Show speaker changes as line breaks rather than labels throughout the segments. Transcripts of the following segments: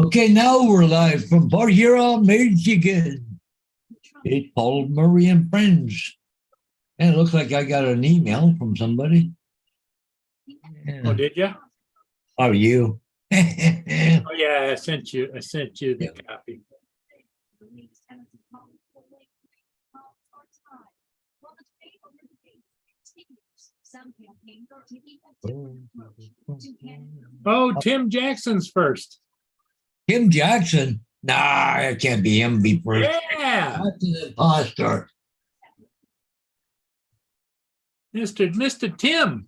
Okay, now we're live from Bar Huron, Michigan. It's Paul Murray and friends. And it looks like I got an email from somebody.
Oh, did you?
How are you?
Oh, yeah, I sent you the copy. Oh, Tim Jackson's first.
Tim Jackson? Nah, it can't be him be first.
Yeah,
That's an imposter.
Mr. Tim.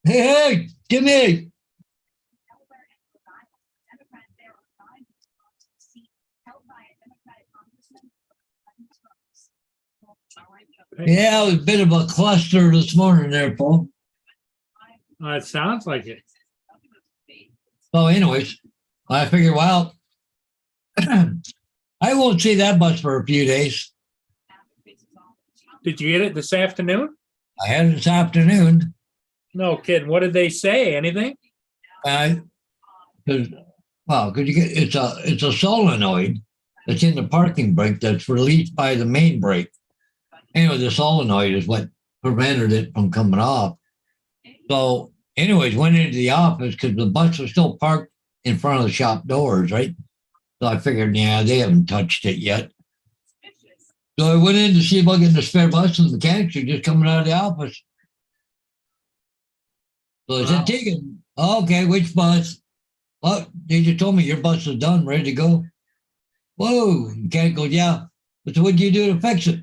Hey, Timmy. Yeah, it was a bit of a cluster this morning there, Paul.
It sounds like it.
So anyways, I figured, well, I won't see that bus for a few days.
Did you get it this afternoon?
I had it this afternoon.
No kidding. What did they say? Anything?
Because you get it's a solenoid that's in the parking brake that's released by the main brake. Anyway, the solenoid is what prevented it from coming off. So, anyways, went into the office because the bus was still parked in front of the shop doors, right? So I figured, yeah, they haven't touched it yet. So I went in to see if I could get the spare bus, and the mechanics are just coming out of the office. So I said, Tegan, okay, which bus? Well, they just told me your bus is done, ready to go. Whoa, mechanic goes, yeah. But so what'd you do to fix it?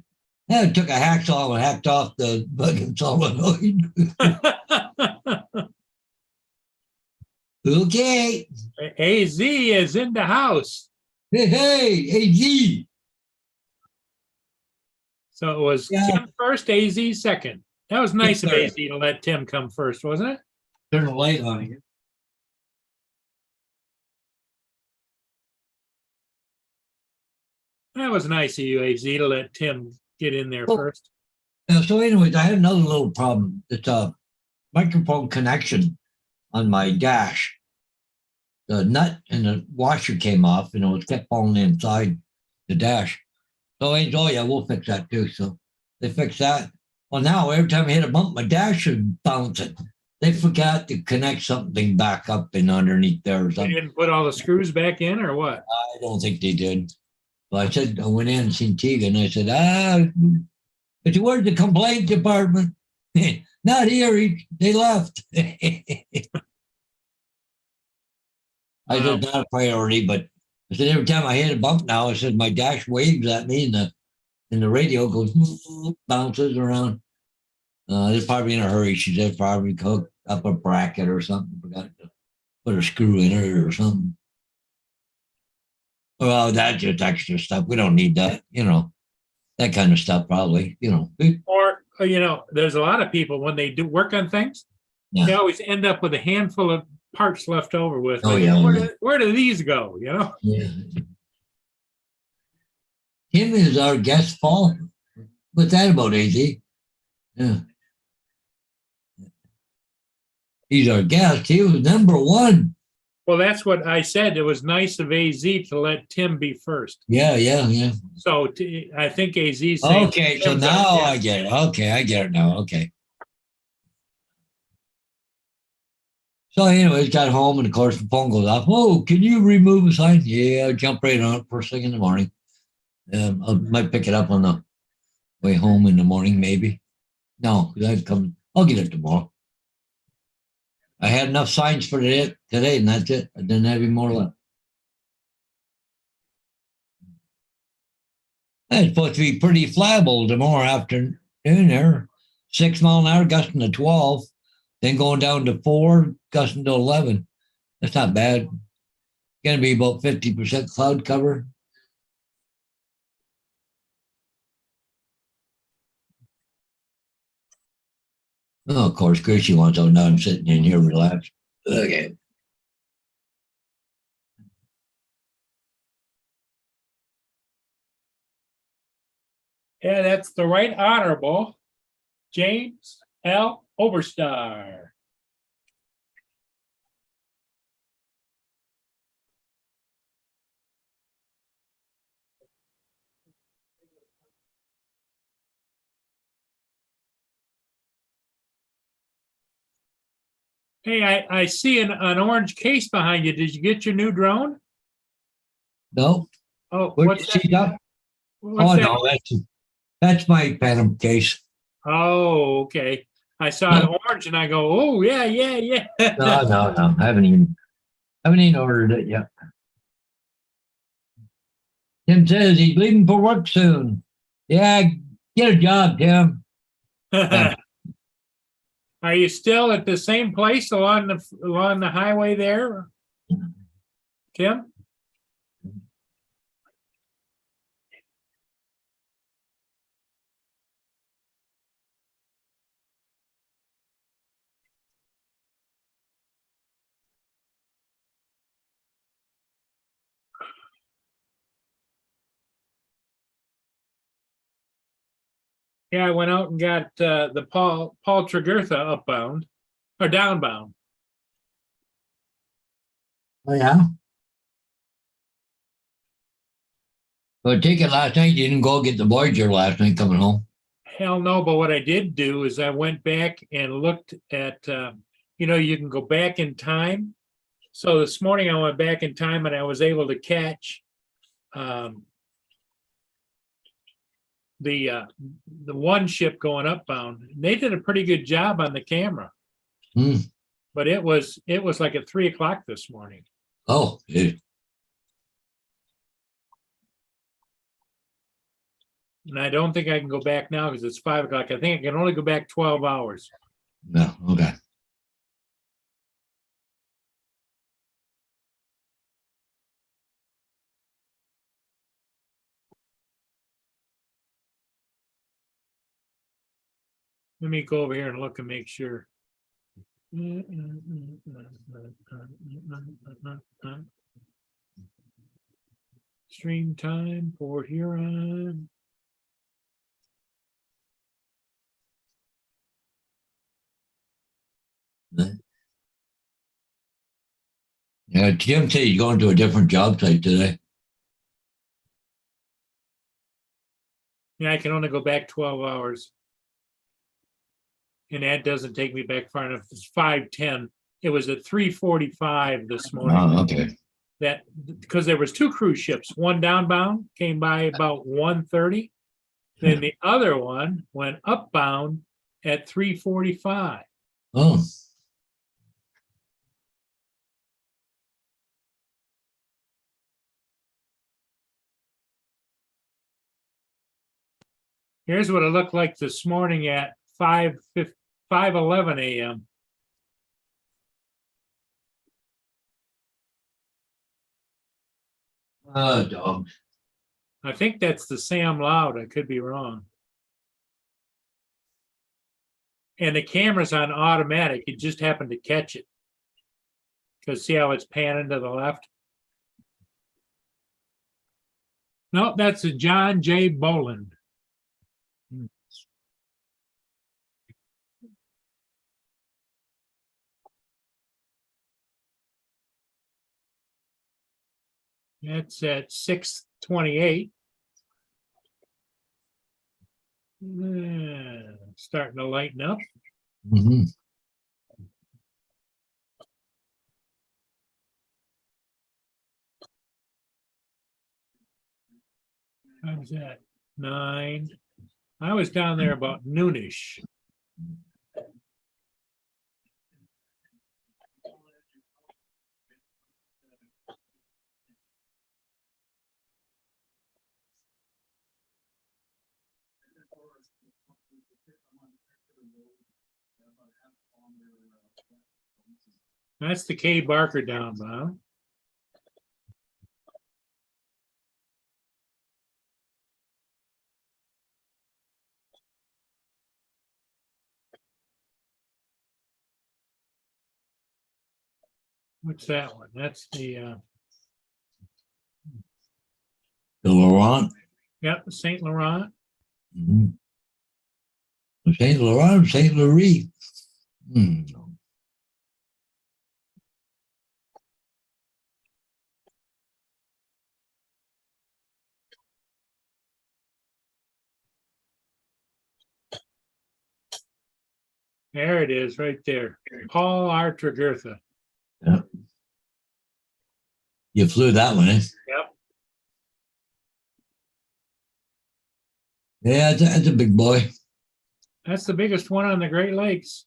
Yeah, I took a hacksaw and hacked off the fucking solenoid. Okay.
AZ is in the house.
Hey, AZ.
So it was Tim first, AZ second. That was nice of AZ to let Tim come first, wasn't it?
Turn the light on here.
That was nice of you, AZ, to let Tim get in there first.
So anyways, I had another little problem. It's a microphone connection on my dash. The nut and the washer came off, and it kept falling inside the dash. So I said, oh yeah, we'll fix that too. So they fixed that. Well, now every time I hit a bump, my dash is bouncing. They forgot to connect something back up and underneath there or
They
something.
didn't put all the screws back in or what?
I don't think they did. But I said, I went in and seen Tegan. I said, but where's the complaint department? Not here. They left. I said, not a priority, but I said, every time I hit a bump now, I said, my dash waves at me and the radio goes, bounces around. They're probably in a hurry. She said, probably hooked up a bracket or something. Forgot to put a screw in it or something. Well, that's just extra stuff. We don't need that, that kind of stuff, probably,
Or, there's a lot of people when they do work on things, they always end up with a handful of parts left over with.
Oh, yeah.
Where do these go,
Yeah. Tim is our guest, Paul. What's that about, AZ? Yeah. He's our guest. He was number one.
Well, that's what I said. It was nice of AZ to let Tim be first.
Yeah.
So I think AZ saying.
Okay, so now I get it. Okay, I get it now. Okay. So anyways, got home, and of course the phone goes off. Oh, can you remove a sign? Yeah, I'll jump right on it first thing in the morning. I might pick it up on the way home in the morning, maybe. No, I'll get it tomorrow. I had enough signs for today, and that's it. I didn't have any more left. It's supposed to be pretty flammable tomorrow afternoon there. 6 mile an hour, gusting to 12, then going down to 4, gusting to 11. That's not bad. Going to be about 50% cloud cover. Oh, of course, Gracie wants to know I'm sitting in here relaxed. Okay.
Yeah, that's the Right Honorable James L. Oberstar. Hey, I see an orange case behind you. Did you get your new drone?
No,
Oh,
where'd you
what's that?
see that?
What's
Oh,
that?
no, that's my Phantom case.
Oh, okay. I saw it
No,
orange and I go, oh, yeah, yeah, yeah.
no. I haven't even ordered it yet. Tim says he's leaving for work soon. Yeah, get a job, Tim. Yeah.
Are you still at the same place along the highway there, Tim? Yeah, I went out and got the Paul Tregurtha upbound or downbound.
Oh, yeah. But I take it last night. You didn't go get the Voyager last night coming home.
Hell no, but what I did do is I went back and looked at, you can go back in time. So this morning I went back in time and I was able to catch the one ship going upbound. They did a pretty good job on the camera,
Hmm.
but it was like at 3 o'clock this morning.
Oh,
And I don't think I can go back now because it's 5 o'clock. I think I can only go back 12 hours.
no, okay.
Let me go over here and look and make sure. Stream time, Port Huron.
Yeah, Tim said he's going to a different job site today.
Yeah, I can only go back 12 hours. And that doesn't take me back far enough. It's 5:10. It was at 3:45 this morning.
Oh, okay.
That because there was two cruise ships. One downbound came by about 1:30. Then the other one went upbound at 3:45.
Oh,
Here's what it looked like this morning at 5:11 a.m.
dogs.
I think that's the Sam Loud. I could be wrong. And the camera's on automatic. It just happened to catch it. Because see how it's panning to the left? No, that's a John J. Boland. That's at 6:28. Starting to lighten up.
Mm-hmm.
How's that? 9. I was down there about noonish. That's the K. Barker downbound. What's that one? That's the
Laurent.
St. Laurent.
Mm-hmm. St. Laurent, St. Louis. Hmm.
There it is, right there. Paul R. Tregurtha.
You flew that one, eh?
Yep.
Yeah, that's a big boy.
That's the biggest one on the Great Lakes.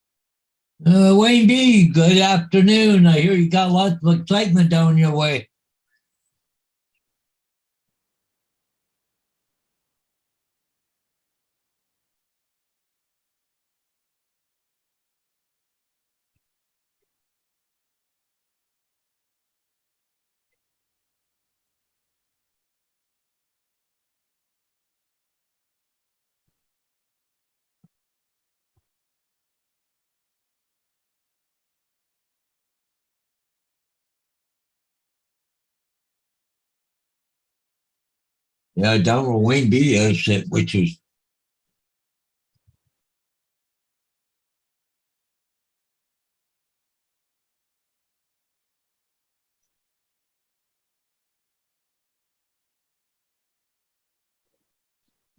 Wayne B, good afternoon. I hear you got lots of excitement down your way. Yeah, down where Wayne B is, which is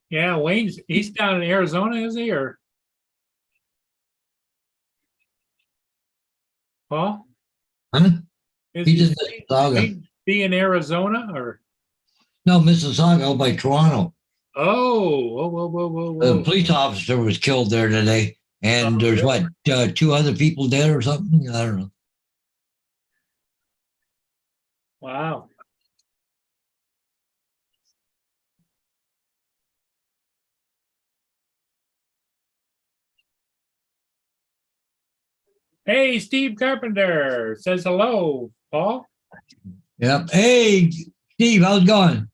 Yeah, he's down in Arizona, is he, or Paul?
huh?
Is
He's in Mississauga.
Wayne be in Arizona or?
No, Mississauga out by Toronto.
Oh, whoa.
The police officer was killed there today, and there's
really?
what, two other people dead or something? I don't know.
Wow. Hey, Steve Carpenter says hello, Paul.
Yep. Hey, Steve, how's it going?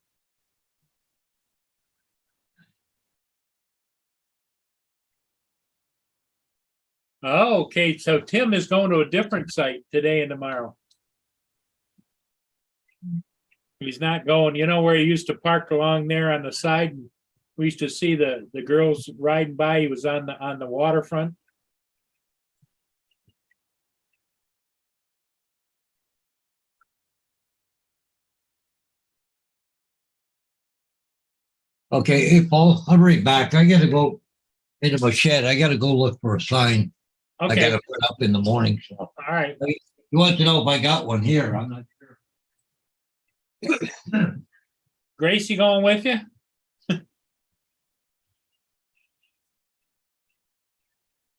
Oh, okay. So Tim is going to a different site today and tomorrow. He's not going, where he used to park along there on the side. And we used to see the girls riding by. He was on the waterfront.
Okay, hey, Paul, I'll be right back. I got to go into my shed. I got to go look for a sign. I got
Okay.
to put up in the morning. So.
All right.
You want to know if I got one here? I'm not sure.
Gracie going with you?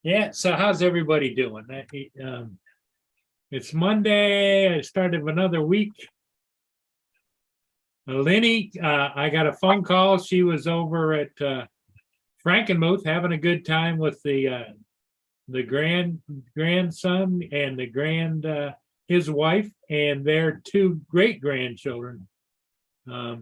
Yeah. So how's everybody doing? It's Monday. I started another week. Lenny, I got a phone call. She was over at Frankenmuth having a good time with the grandson and his wife and their two great grandchildren. Yep.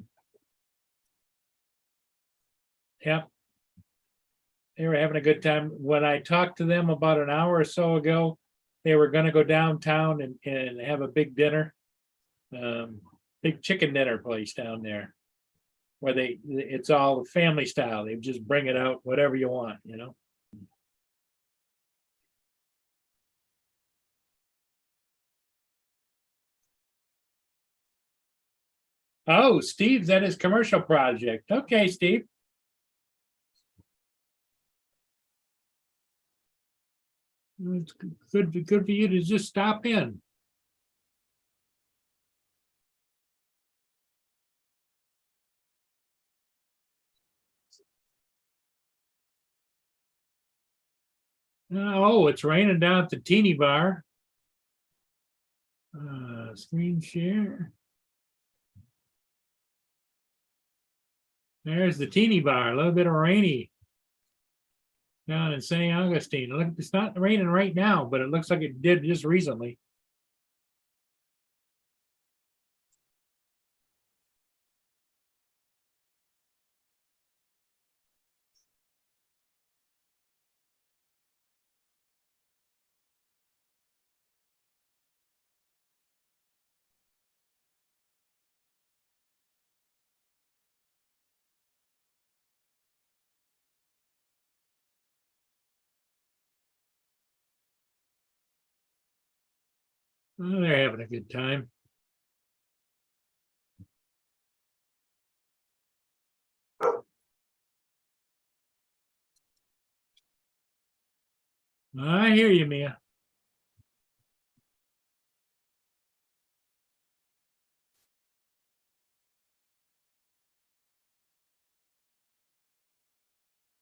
They were having a good time. When I talked to them about an hour or so ago, they were going to go downtown and have a big dinner, big chicken dinner place down there where it's all family style. They just bring it out, whatever you want. Oh, Steve's at his commercial project. Okay, Steve. It's good for you to just stop in. Oh, it's raining down at the teeny bar. Screen share. There's the teeny bar, a little bit of rainy down in St. Augustine. Look, it's not raining right now, but it looks like it did just recently. Oh, they're having a good time. I hear you, Mia.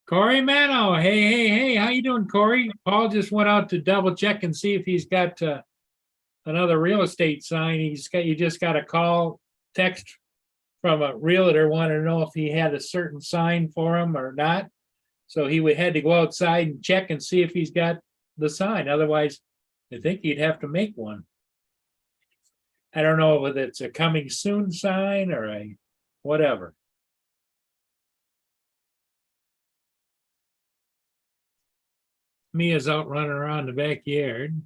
Corey Mano, hey, how you doing, Corey? Paul just went out to double check and see if he's got another real estate sign. You just got a call, text from a realtor wanted to know if he had a certain sign for him or not. So he would had to go outside and check and see if he's got the sign. Otherwise, I think he'd have to make one. I don't know whether it's a coming soon sign or a whatever. Mia's out running around the backyard.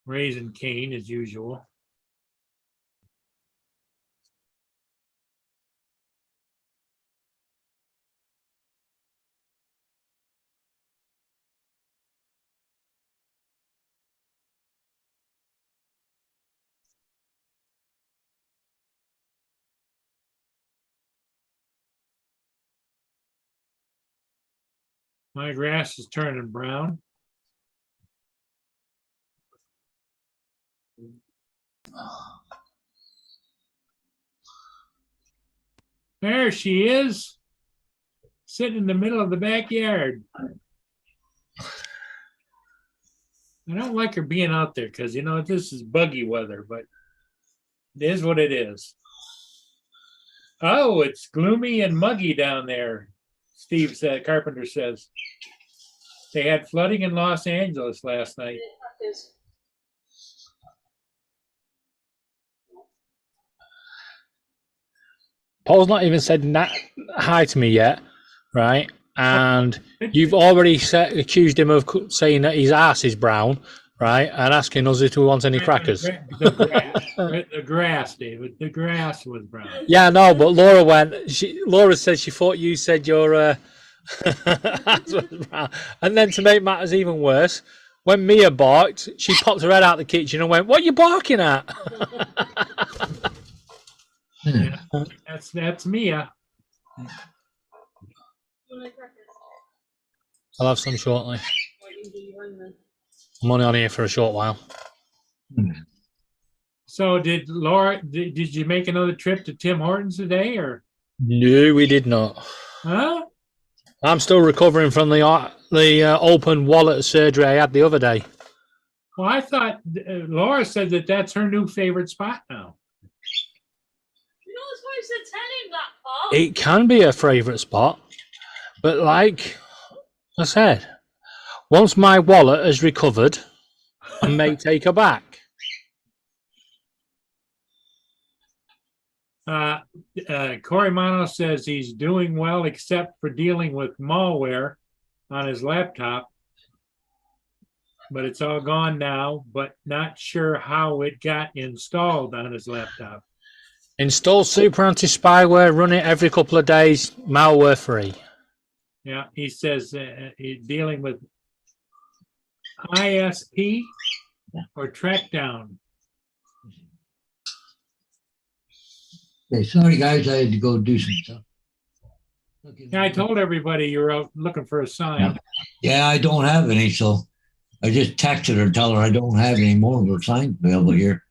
Raising Cain as usual. My grass is turning brown. There she is, sitting in the middle of the backyard. I don't like her being out there because, you know, this is buggy weather, but it is what it is. Oh, it's gloomy and muggy down there, Steve said, Carpenter says. They had flooding in Los Angeles last night.
Paul's not even said hi to me yet, right? And you've already accused him of saying that his ass is brown, right? And asking us if we want any crackers.
The grass, David. The grass was brown.
Yeah, no, but Laura said she thought you said your ass was brown. And then to make matters even worse, when Mia barked, she popped her head out the kitchen and went, "What are you barking at?"
Yeah, that's Mia.
I'll have some shortly. I'm only on here for a short while.
So did Laura, did you make another trip to Tim Hortons today or?
No, we did not.
Huh?
I'm still recovering from the open wallet surgery I had the other day.
Well, I thought Laura said that that's her new favorite spot now.
You're not supposed to tell him that, Paul.
It can be a favourite spot, but like I said, once my wallet has recovered, I may take her back.
Corey Mano says he's doing well except for dealing with malware on his laptop, but it's all gone now, but not sure how it got installed on his laptop.
Install Super Anti-Spyware, run it every couple of days, malware free.
Yeah, he says he's dealing with ISP or Trackdown.
Okay, sorry guys, I had to go do some stuff.
Yeah, I told everybody you were out looking for a sign.
Yeah, I don't have any, so I just texted her, tell her I don't have any more of her signs available here.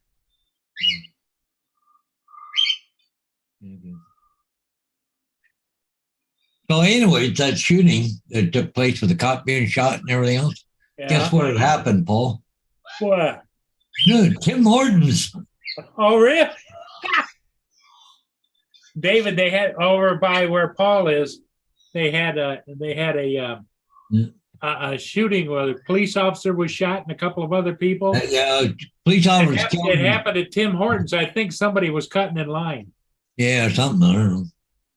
So anyways, that shooting that took place with the cop being shot and everything else,
Yeah.
guess what had happened, Paul?
What?
Dude, Tim Hortons.
Oh, really? David, they had over by where Paul is, they had a shooting where the police officer was shot and a couple of other people.
Police officers killed
It
him.
happened at Tim Hortons. I think somebody was cutting in line.
Yeah, or something. I don't know.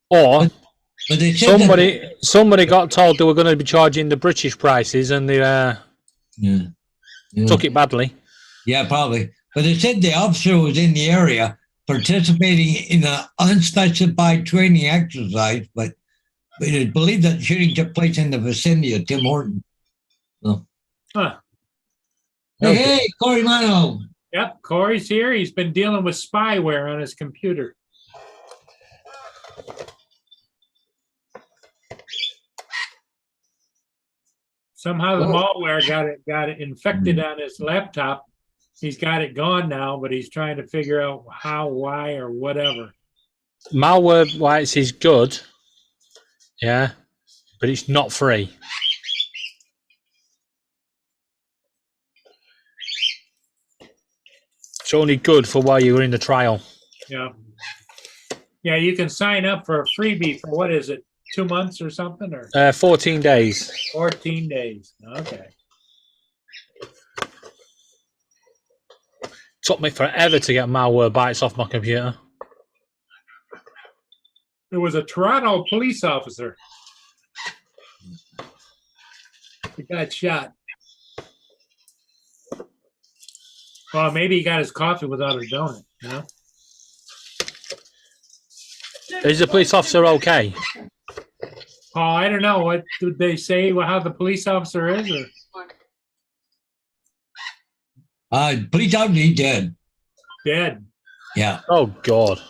Or
But they said
somebody got told they were going to be charging the British prices and they
yeah.
took it badly.
Yeah, probably. But they said the officer was in the area participating in an unspecified training exercise, but it is believed that the shooting took place in the vicinity of Tim Horton. So.
Huh.
Hey, Corey Mano.
Yep, Corey's here. He's been dealing with spyware on his computer. Somehow the
Oh.
malware got it infected on his laptop. He's got it gone now, but he's trying to figure out how, why, or whatever.
Malware wise is good. Yeah. But it's not free. It's only good for while you were in the trial.
Yeah. Yeah, you can sign up for a freebie for what is it, 2 months or something, or
14 days.
14 days. Okay.
Took me forever to get malware bites off my computer.
There was a Toronto police officer. He got shot. Well, maybe he got his coffee without a donut, you know?
Is the police officer okay?
Oh, I don't know. What did they say? How the police officer is? Or?
Police officer, he dead.
Dead.
Yeah.
Oh, God.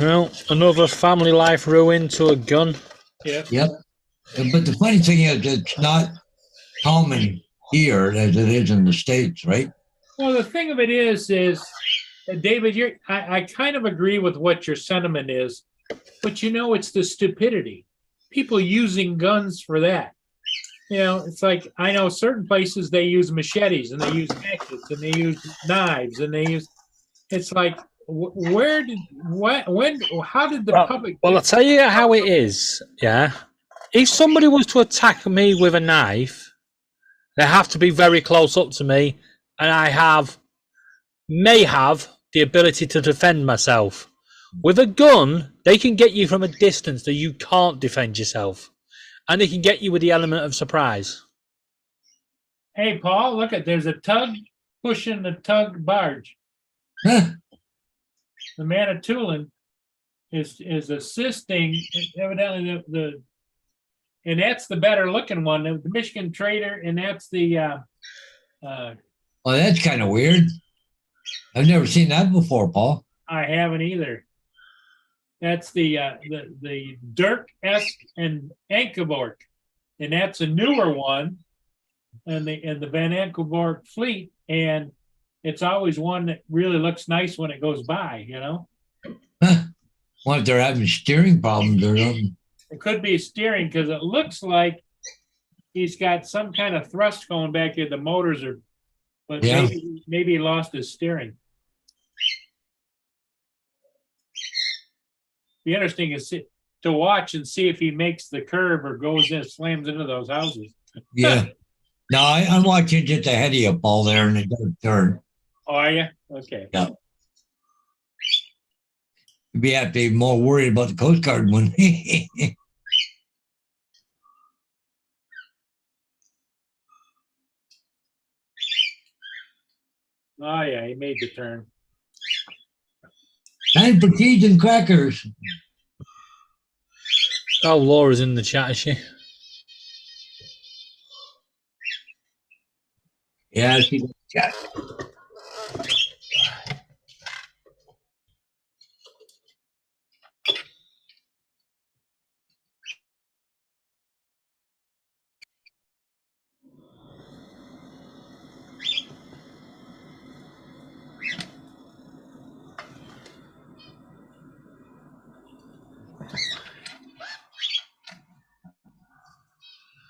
Well, another family life ruined to a gun.
Yeah.
Yep. But the funny thing is, it's not common here as it is in the States, right?
Well, the thing of it is David, I kind of agree with what your sentiment is, but you know, it's the stupidity. People using guns for that. You know, it's like, I know certain places they use machetes and they use hatchets and they use knives and they use, it's like, where did, when, how did the public?
Well, I'll tell you how it is, yeah? If somebody was to attack me with a knife, they have to be very close up to me, and I may have the ability to defend myself. With a gun, they can get you from a distance that you can't defend yourself, and they can get you with the element of surprise.
Hey, Paul, look there's a tug pushing the tug barge.
Huh.
The Manitoulin is assisting, evidently and that's the better looking one, the Michigan Trader, and that's the
Well, that's kind of weird. I've never seen that before, Paul.
I haven't either. That's the Dirk S and Ankeborg, and that's a newer one, and the Van Ankeborg fleet, and it's always one that really looks nice when it goes by, you know.
Huh. What if they're having steering problems or something?
It could be steering because it looks like he's got some kind of thrust going back here. The motors are, but
Yeah.
maybe he lost his steering. Be interesting to watch and see if he makes the curve or goes in, slams into those houses.
Yeah. No, I'm watching just ahead of you, Paul, there, and it does turn.
Oh, are you? Okay.
Yeah. You'd be have to be more worried about the Coast Guard one.
Oh, yeah, he made the turn.
Time for cheese and crackers.
Oh, Laura's in the chat, is she?
Yeah, she got.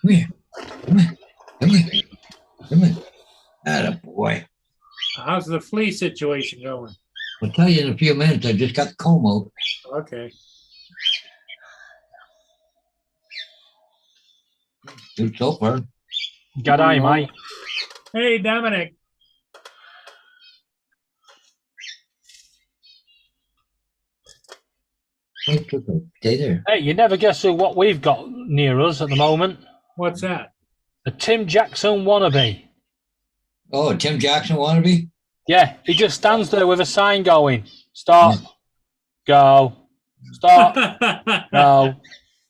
Come here. Come on. Come on. Come on. Atta boy.
How's the flea situation going?
I'll tell you in a few minutes. I just got the comb out.
Okay.
Good so far.
G'day, mate.
Hey, Dominic.
Stay there.
Hey, you never guess what we've got near us at the moment.
What's that?
A Tim Jackson wannabe.
Oh, Tim Jackson wannabe?
Yeah, he just stands there with a sign going, stop, go, stop, go.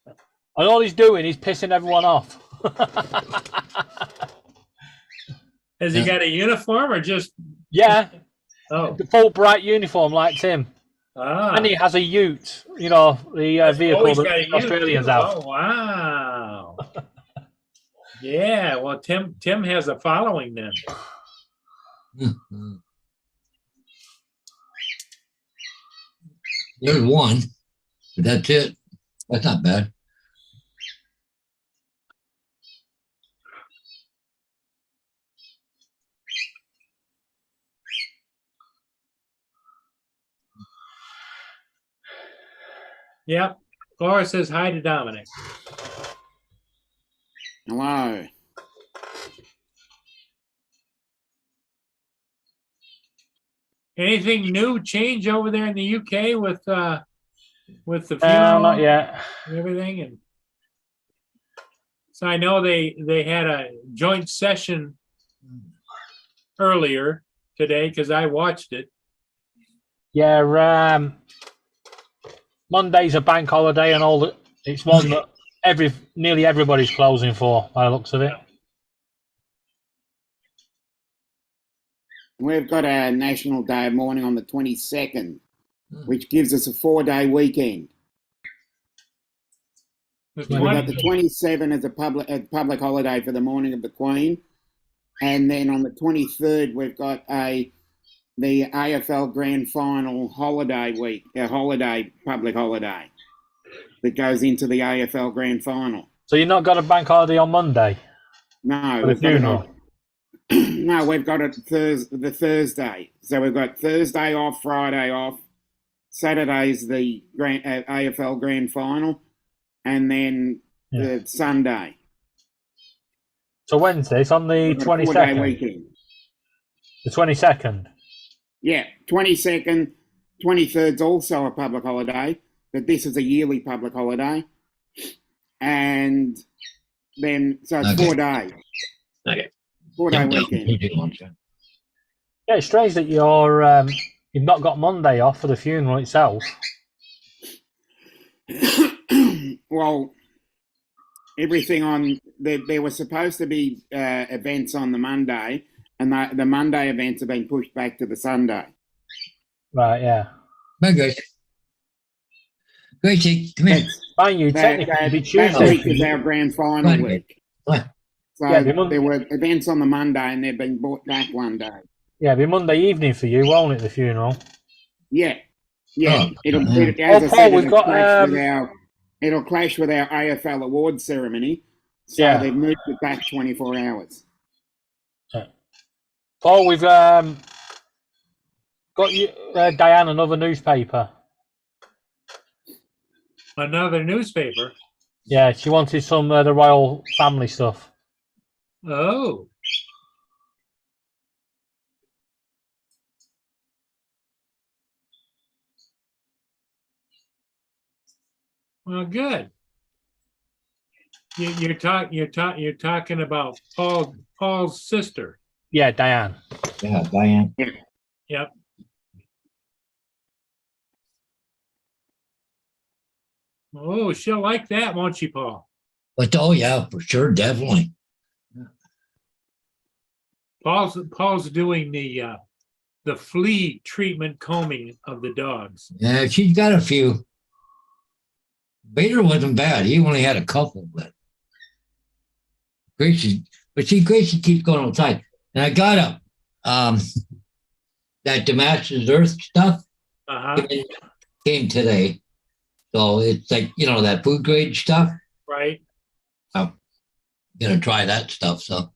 And all he's doing is pissing everyone off.
Has he got a uniform or just?
Yeah,
Oh,
the full bright uniform like Tim.
ah.
And he has a ute, you know, the vehicle
he's
that
got a
the
ute,
Australians
too.
have.
Oh, wow. Yeah, well, Tim has a following then.
There's one, but that's it. That's not bad.
Yep. Laura says hi to Dominic.
Hello.
Anything new change over there in the UK with the
No,
funeral
not yet.
and everything? And so I know they had a joint session earlier today because I watched it.
Yeah, Monday's a bank holiday and all that. It's one that nearly everybody's closing for, by the looks of it.
We've got a National Day of Mourning on the 22nd, which gives us a 4-day weekend.
The
We've got
20
the 27th as a public holiday for the mourning of the Queen. And then on the 23rd, we've got the AFL Grand Final holiday week, a public holiday that goes into the AFL Grand Final.
So you've not got a bank holiday on Monday?
No,
For the funeral?
No, we've got it the Thursday. So we've got Thursday off, Friday off. Saturday's the AFL Grand Final, and then the Sunday.
So Wednesday, it's on the
We've got a 4-day
22nd.
weekend.
The 22nd.
Yeah, 22nd, 23rd's also a public holiday, but this is a yearly public holiday. And then, so it's
Okay.
4 days.
Okay.
4-day weekend.
Yeah, it's strange that you've not got Monday off for the funeral itself.
Well, everything on there was supposed to be events on the Monday, and the Monday events have been pushed back to the Sunday.
Right, yeah.
Bye, guys. Gracie, come here.
Fine, you technically it'd be
That
Tuesday.
week is our grand final
Right.
week.
Right.
So
Yeah,
there were events on the Monday, and they've been brought back one day.
Yeah, it'll be Monday evening for you, won't it, the funeral?
Yeah.
Oh,
It'll,
yeah.
as I
Paul,
said,
we've got,
it'll clash with our AFL awards ceremony. So
Yeah.
they've moved it back 24 hours.
Paul, we've got you, Diane, another newspaper.
another newspaper.
Yeah, she wanted some of the royal family stuff.
Oh, well, good. You're talking about Paul's sister.
Yeah, Diane.
Yeah, Diane.
Yep. Oh, she'll like that, won't she, Paul?
But oh yeah, for sure, definitely.
Paul's doing the flea treatment combing of the dogs.
Yeah, she's got a few. Bader wasn't bad. He only had a couple, but Gracie keeps going outside. And I got that Damascus Earth stuff
Uh-huh.
came today. So it's like, that food grade stuff.
Right.
I'm gonna try that stuff. So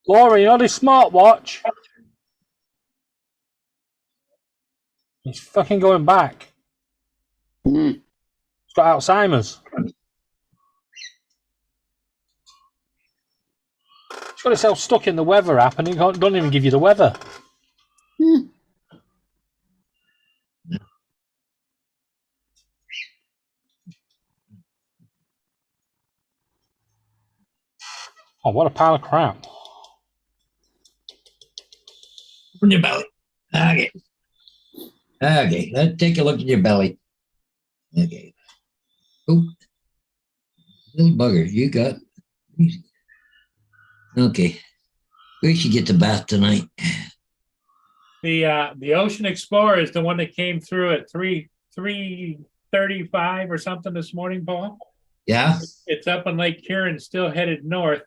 Laura, you know this smartwatch? It's fucking going back.
Mm.
It's got Alzheimer's. It's got itself stuck in the weather app and it doesn't even give you the weather.
Mm.
Oh, what a pile of crap.
open your belly. Okay. Okay. Let's take a look at your belly. Okay. Oh, little bugger, you got Okay. We should get the bath tonight.
The Ocean Explorer is the one that came through at 3:35 or something this morning, Paul.
Yeah.
It's up in Lake Huron, still headed north.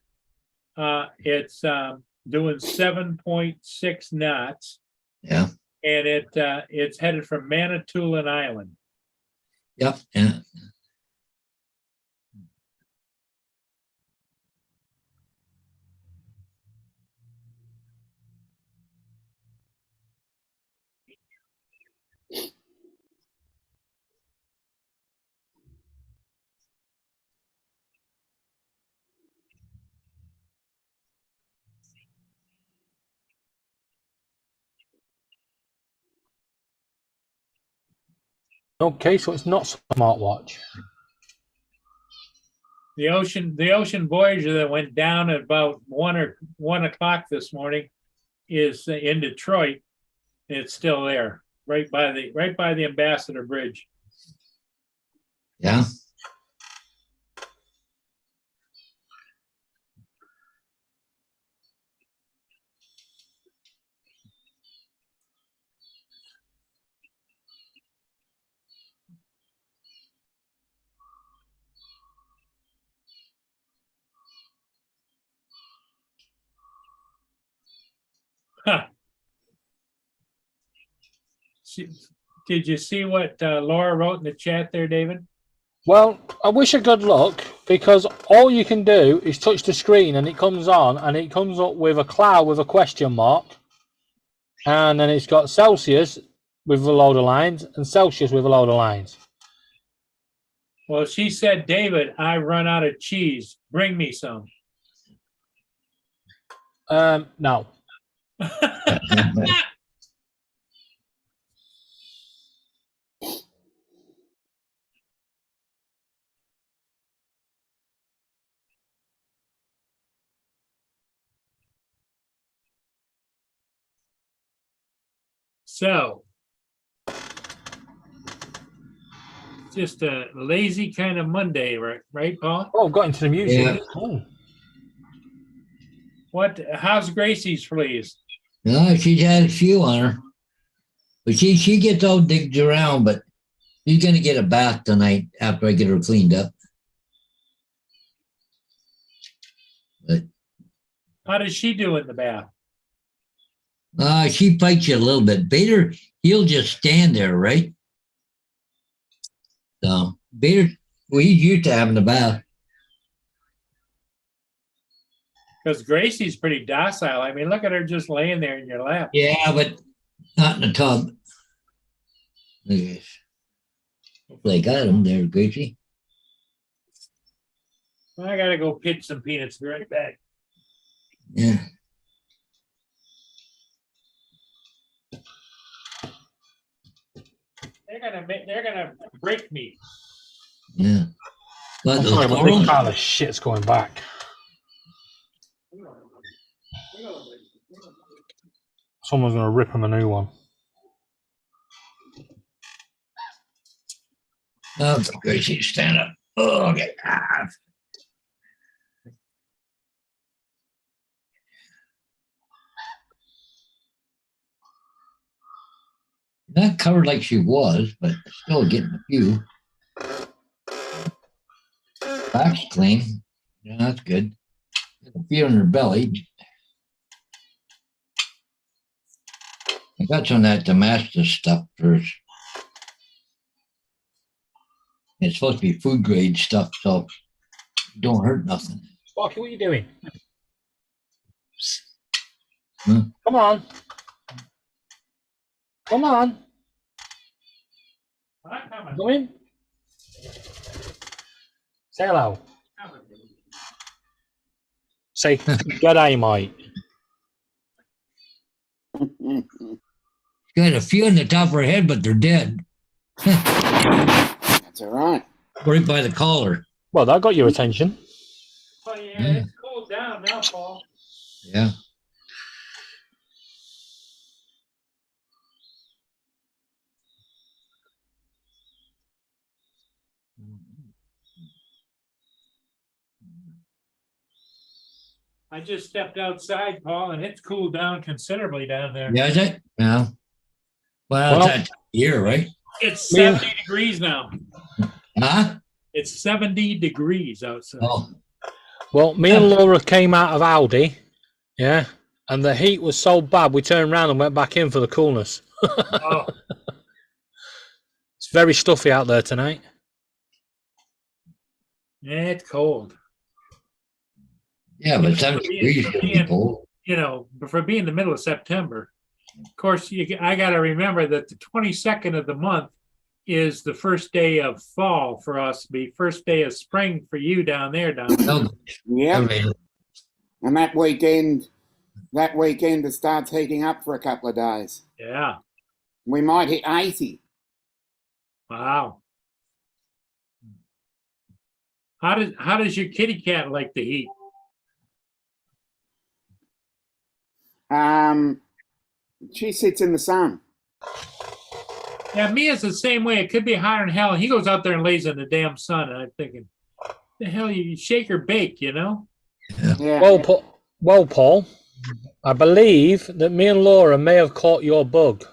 It's doing 7.6 knots,
Yeah.
and it's headed from Manitoulin Island.
Yep. Yeah.
Okay, so it's not smartwatch.
The Ocean Voyager that went down at about 1 o'clock this morning is in Detroit. It's still there, right by the Ambassador Bridge.
Yeah.
Huh. Did you see what Laura wrote in the chat there, David?
Well, I wish her good luck because all you can do is touch the screen and it comes on and it comes up with a cloud with a question mark. And then it's got Celsius with a load of lines and Celsius with a load of lines.
Well, she said, David, I run out of cheese. Bring me some.
No.
So, just a lazy kind of Monday, right, Paul?
Oh, I've got into the music.
Yeah.
Oh.
How's Gracie's fleas?
No, she's had a few on her. But she gets all digged around, but she's gonna get a bath tonight after I get her cleaned up. But
How does she do in the bath?
she fights you a little bit. Bader, he'll just stand there, right? So Bader, well, he's used to having the bath.
Because Gracie's pretty docile. I mean, look at her just laying there in your lap.
Yeah, but not in the tub. Yes. Hopefully I got him there, Gracie.
I gotta go pitch some peanuts. Be right back.
Yeah.
They're gonna break me.
Yeah. But
I'm
those
sorry, but
corals,
this pile of shit's going back. Someone's going to rip him a new one.
oh, Gracie, stand up. Oh, okay. Not covered like she was, but still getting a few. Back's clean. Yeah, that's good. A few in her belly. I got some of that Damascus stuff first. It's supposed to be food grade stuff, so it don't hurt nothing.
Sparky, what are you doing?
Hmm?
Come on. Come on.
I'm coming.
Come in. Say hello. Say, g'day, mate.
Got a few in the top of her head, but they're dead.
That's all right.
Right by the collar.
Well, that got your attention.
Oh yeah, it's cooled down now, Paul.
Yeah.
I just stepped outside, Paul, and it's cooled down considerably down there.
Yeah, is it? Yeah. Well,
Well-
it's that year, right?
It's
Me and-
70 degrees now.
Huh?
It's 70 degrees outside.
Oh,
Well, me and Laura came out of Aldi, yeah, and the heat was so bad we turned around and went back in for the coolness.
Oh,
It's very stuffy out there tonight.
yeah, it's cold.
yeah, but 70 degrees
For
would be
being-
cold.
You know, for being the middle of September. Of course, I got to remember that the 22nd of the month is the first day of fall for us, be first day of spring for you down there, Don.
No,
Yeah.
okay.
And that weekend it starts heating up for a couple of days.
Yeah.
We might hit 80.
Wow. How does your kitty cat like the heat?
She sits in the sun.
Yeah, Mia's the same way. It could be hotter than hell. He goes out there and lays in the damn sun, and I'm thinking, the hell you shake or bake, you know?
Yeah.
Well, Paul, I believe that me and Laura may have caught your bug.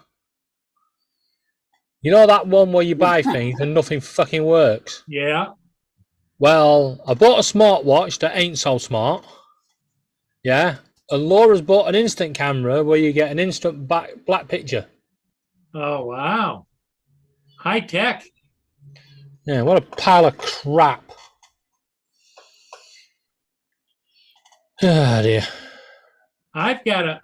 You know that one where you buy things and nothing fucking works?
Yeah.
Well, I bought a smartwatch that ain't so smart. Yeah. And Laura's bought an instant camera where you get an instant black picture.
Oh wow. High tech.
Yeah, what a pile of crap. Ah, dear.
I've got a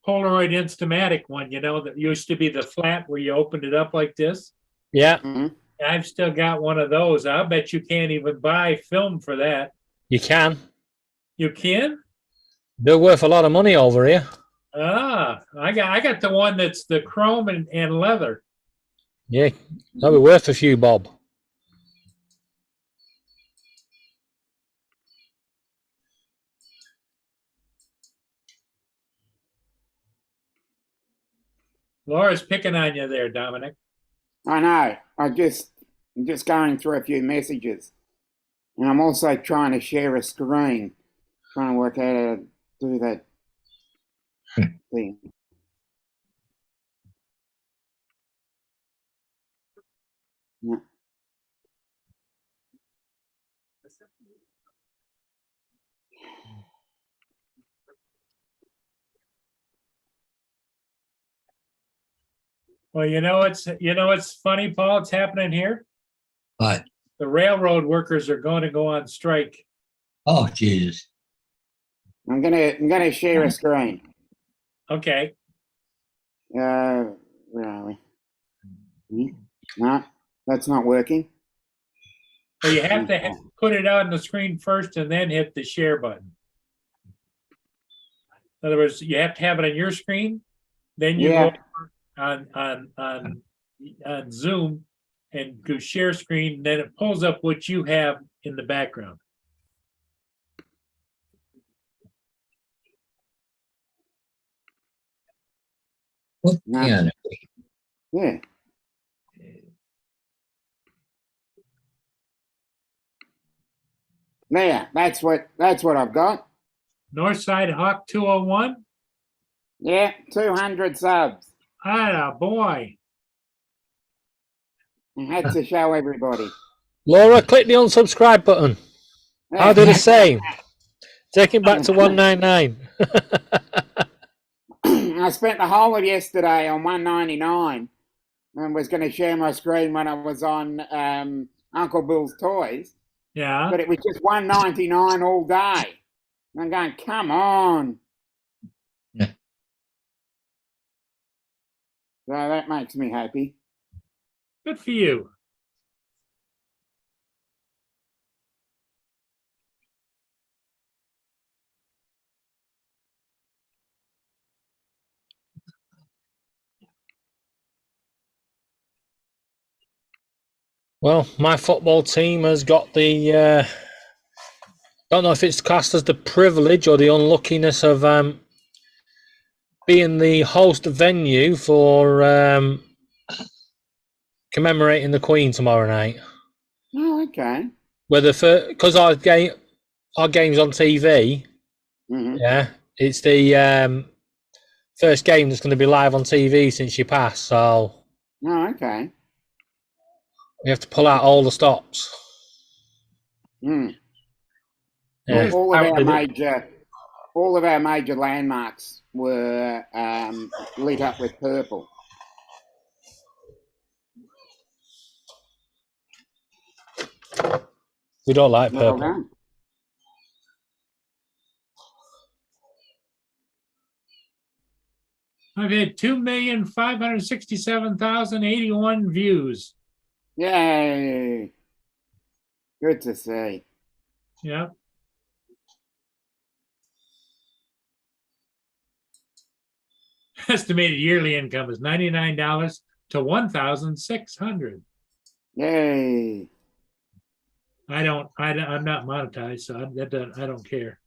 Polaroid Instamatic one, you know, that used to be the flat where you opened it up like this.
Yeah,
Mhm.
I've still got one of those. I bet you can't even buy film for that.
you can.
You can?
They're worth a lot of money over here.
Ah, I got the one that's the chrome and leather.
Yeah, that'll be worth a few bob.
Laura's picking on you there, Dominic.
I know. I'm just going through a few messages. And I'm also trying to share a screen. Trying to work out how to do that thing. Yeah.
Well, you know what's funny, Paul? It's happening here.
But,
The railroad workers are going to go on strike.
oh, Jesus.
I'm gonna share a screen.
Okay.
Where are we? No, that's not working.
So you have to put it on the screen first and then hit the share button. In other words, you have to have it on your screen, then you
Yeah.
go on Zoom and go share screen, then it pulls up what you have in the background.
What?
No.
Yeah.
Yeah. There, that's what I've got.
Northside Hawk 201.
Yeah, 200 subs.
Ah, boy.
I had to show everybody.
Laura, click the unsubscribe button. I'll do the same. Take it back to 199.
I spent the whole of yesterday on 199 and was going to share my screen when I was on Uncle Bill's Toys,
Yeah.
but it was just 199 all day. And I'm going, come on.
Yeah.
So that makes me happy.
Good for you.
Well, my football team has got the, don't know if it's classed as the privilege or the unluckiness of being the host venue for commemorating the Queen tomorrow night.
Oh, okay.
Because our games on TV.
Mhm.
Yeah, it's the first game that's going to be live on TV since she passed. So
Oh, okay.
we have to pull out all the stops.
Mm.
Yeah.
All of our major landmarks were lit up with purple.
We don't like
Well
purple.
done.
I've had 2,567,081 views.
Yay! Good to see.
Yeah. Estimated yearly income is $99 to $1,600.
Yay!
I'm not monetized, so I don't care.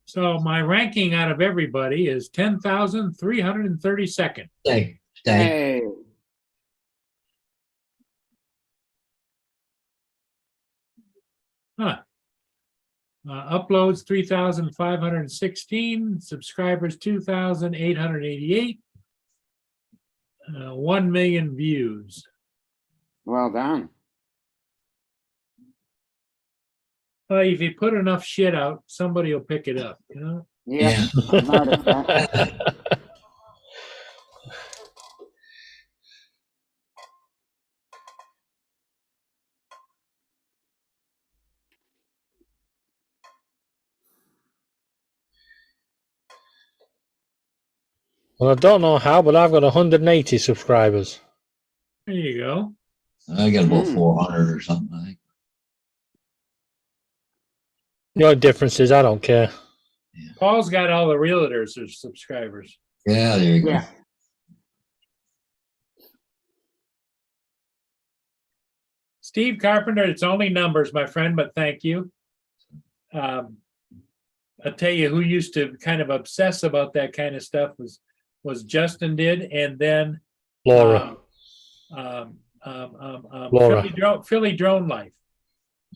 So my ranking out of everybody is 10,332nd.
Stay.
Hey.
Huh. Uploads 3,516, subscribers 2,888, 1 million views.
Well done.
Well, if you put enough shit out, somebody will pick it up, you know?
Yeah. I've noticed that.
Well, I don't know how, but I've got 180 subscribers.
There you go.
I got about
Mm.
400 or something, I think.
Your differences, I don't care.
Paul's got all the realtors as subscribers.
Yeah, there you go.
Yeah.
Steve Carpenter, it's only numbers, my friend, but thank you. I'll tell you who used to kind of obsess about that kind of stuff was Justin did, and then
Laura Laura.
Philly Drone Life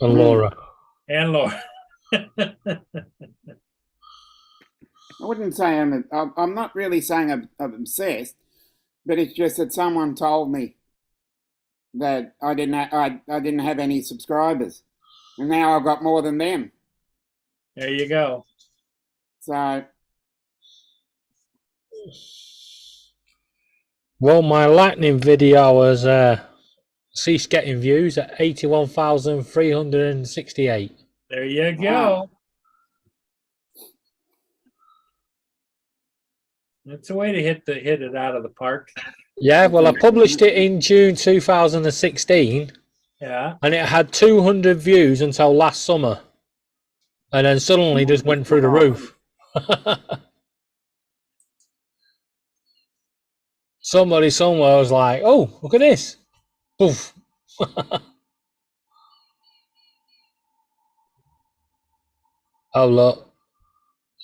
and Laura.
and Laura.
I wouldn't say I'm not really saying I'm obsessed, but it's just that someone told me that I didn't have any subscribers, and now I've got more than them.
There you go.
So
Well, my lightning video has ceased getting views at 81,368.
There you go.
Wow.
That's a way to hit it out of the park.
Yeah, well, I published it in June 2016,
Yeah.
and it had 200 views until last summer, and then suddenly just went through the roof. Somebody somewhere was like, "Oh, look at this!" Poof. Oh look,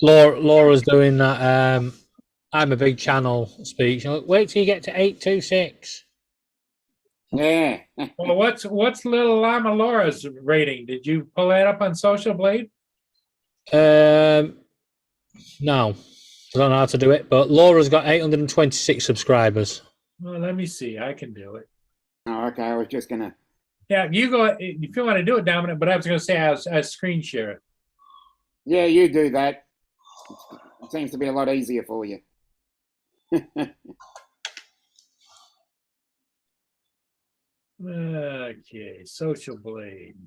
Laura's doing that. I'm a big channel speech. Wait till you get to 826.
yeah.
Well, what's little Llama Laura's rating? Did you pull that up on Social Blade?
No, I don't know how to do it, but Laura's got 826 subscribers.
Well, let me see. I can do it.
Oh, okay. I was just gonna.
Yeah, you go if you want to do it, Dominic. But I was going to say I screen share it.
Yeah, you do that. It seems to be a lot easier for you.
Okay, Social Blade.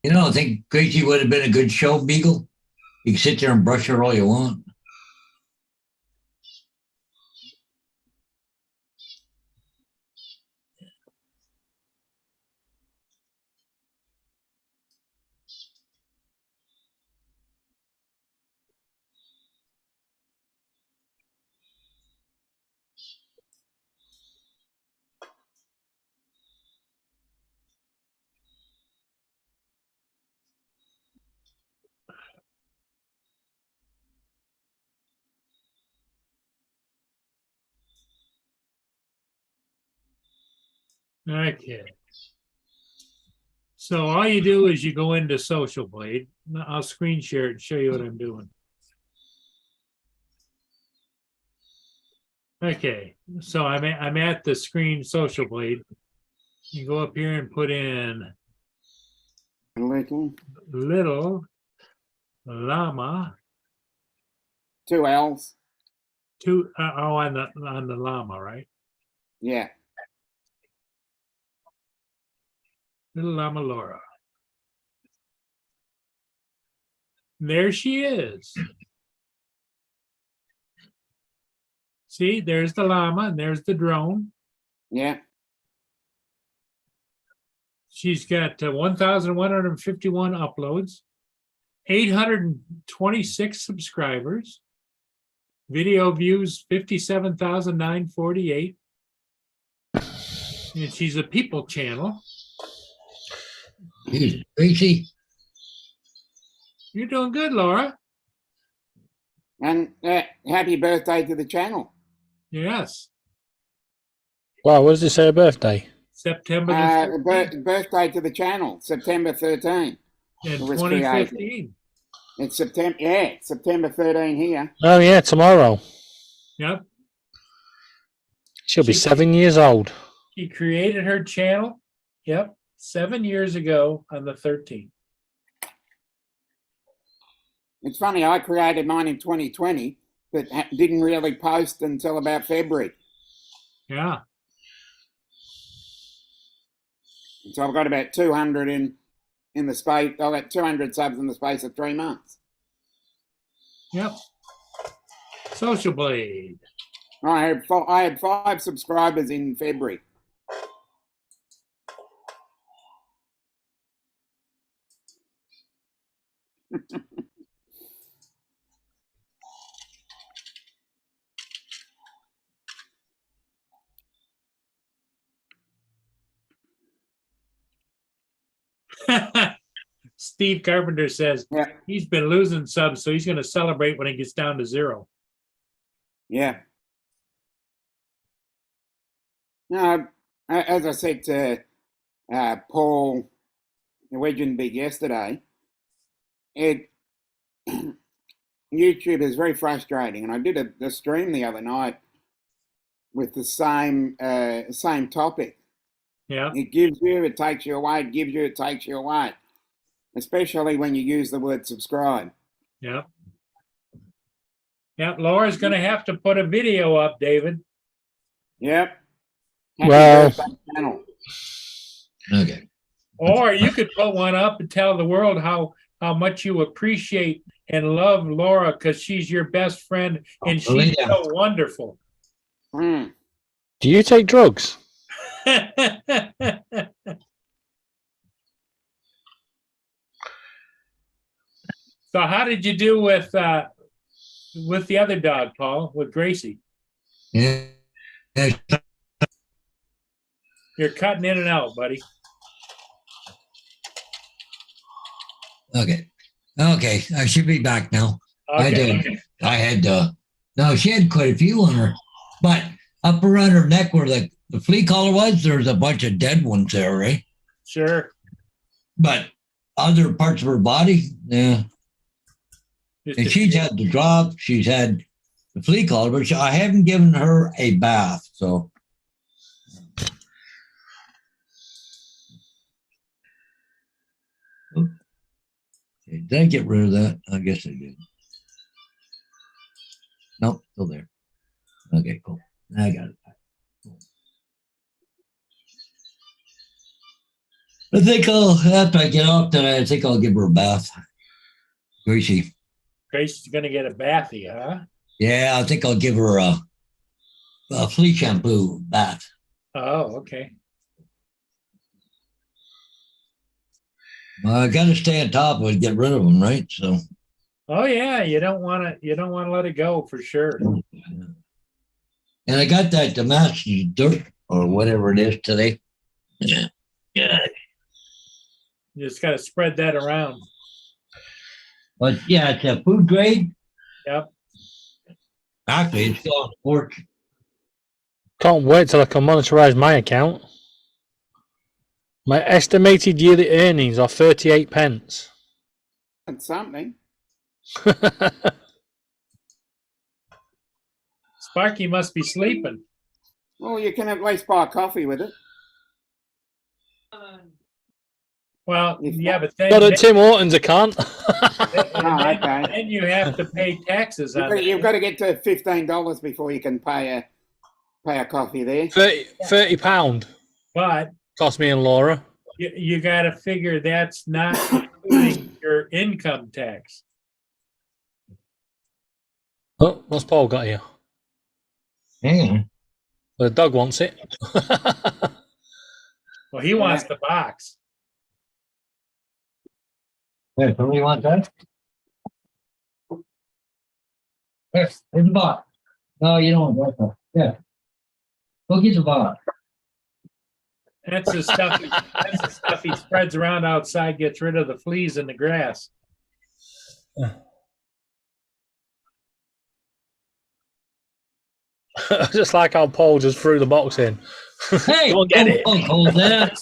You know, I think Gracie would have been a good show, Beagle. You can sit there and brush her all you want.
Okay. So all you do is you go into Social Blade. I'll screen share it and show you what I'm doing. Okay, so I'm at the screen Social Blade. You go up here and put in little llama
Two L's.
on the llama, right?
Yeah.
Little llama Laura. There she is. See, there's the llama and there's the drone.
Yeah.
She's got 1,151 uploads, 826 subscribers, video views 57,948. And she's a people channel.
Geez, Gracie,
You're doing good, Laura.
And happy birthday to the channel.
Yes.
Wow, what does it say her birthday?
September the 13th
Birthday to the channel, September 13.
in
it was
2015.
It's September. Yeah, it's September 13 here.
Oh yeah, tomorrow.
Yep.
She'll be
She-
7 years old.
She created her channel. Yep. 7 years ago on the 13th.
It's funny. I created mine in 2020, but didn't really post until about February.
Yeah.
So I've got about 200 in the space. I've got 200 subs in the space of 3 months.
Yep. Social Blade.
I had 5 subscribers in February.
Steve Carpenter says
Yeah.
he's been losing subs, so he's going to celebrate when it gets down to 0.
Yeah. No, as I said to Paul Wedgenbig yesterday, YouTube is very frustrating, and I did a stream the other night with the same topic.
Yeah.
It gives you, it takes you away. It gives you, it takes you away. Especially when you use the word subscribe.
Yeah. Yeah. Laura's going to have to put a video up, David.
Yep. Happy
Well-
birthday, channel.
okay.
Or you could put one up and tell the world how much you appreciate and love Laura because she's your best friend and
Oh,
she's
yeah.
so wonderful.
Hmm.
Do you take drugs?
So how did you do with the other dog, Paul, with Gracie?
Yeah. Yeah,
You're cutting in and out, buddy.
okay. Okay. I should be back now. I
Okay.
did. I had no, she had quite a few on her, but up around her neck where the flea collar was, there's a bunch of dead ones there, right?
Sure.
But other parts of her body, yeah.
Just
And
a
she's
few.
had the drop, she's had the flea collar, but I haven't given her a bath. So okay, did I get rid of that? I guess I did. Nope, still there. Okay, cool. I got it. Cool. I think after I get off tonight, I think I'll give her a bath. Gracie.
Gracie's gonna get a bathy, huh?
Yeah, I think I'll give her a flea shampoo bath.
Oh, okay.
I got to stay on top of it, get rid of them, right? So,
Oh yeah, you don't want to let it go for sure.
and I got that Damascus dirt or whatever it is today. Yeah, yeah.
You just got to spread that around.
But yeah, it's a food grade.
Yep.
Actually, it's still on the porch.
Can't wait till I can monetize my account. My estimated yearly earnings are 38 pence.
That's something.
Sparky must be sleeping.
Well, you can at least buy a coffee with it.
Well,
If
yeah,
not-
but then,
But at Tim Hortons, I can't.
Oh, okay.
then you have to pay taxes on
You've
that.
got to get to $15 before you can pay a coffee there.
30 pound
But
cost me and Laura.
you got to figure that's not including your income tax.
Oh, what's Paul got here?
Hang on.
The dog wants it.
Well, he wants the box.
Hey, somebody want that? Yes, there's the box. No, you don't want that. Yeah. Go get the box.
That's the stuff. That's the stuff he spreads around outside, gets rid of the fleas in the grass.
Just like how Paul just threw the box in.
Hey,
Go and get it.
don't hold that.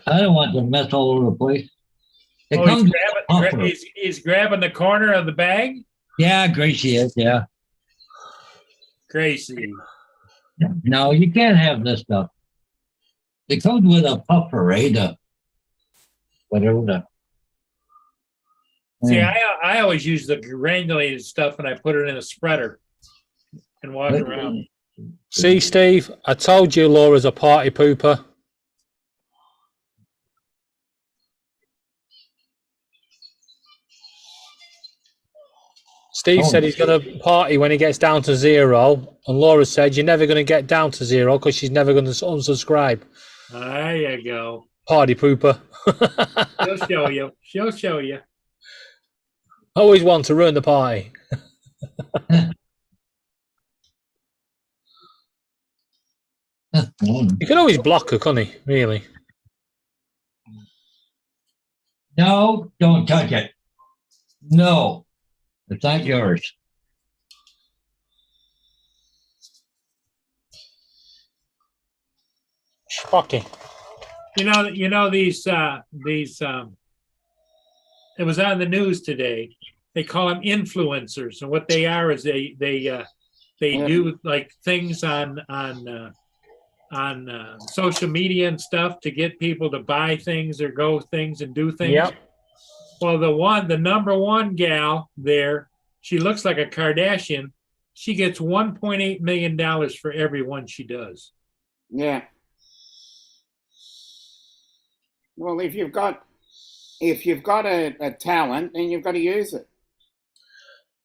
I don't want to mess all over the place. It
Oh,
comes
he's
with a
grabbing,
puffer.
he's grabbing the corner of the bag.
Yeah, Gracie is, yeah.
Gracie.
No, you can't have this stuff. It comes with a puffer, right? Whatever the.
See, I always use the granulated stuff and I put it in a spreader and walk around.
See, Steve, I told you Laura's a party pooper. Steve
Oh.
said he's going to party when he gets down to 0. And Laura said you're never going to get down to 0 because she's never going to unsubscribe.
There you go.
Party pooper.
She'll show you. She'll show you.
Always want to ruin the party. You can always block her, couldn't he? Really?
No, don't touch it. No, it's not yours.
Shocking.
You know these it was on the news today. They call them influencers, and what they are is they do like things on social media and stuff to get people to buy things or go things and do things.
Yep.
Well, the number one gal there, she looks like a Kardashian. She gets $1.8 million for every one she does.
Yeah. Well, if you've got a talent, then you've got to use it.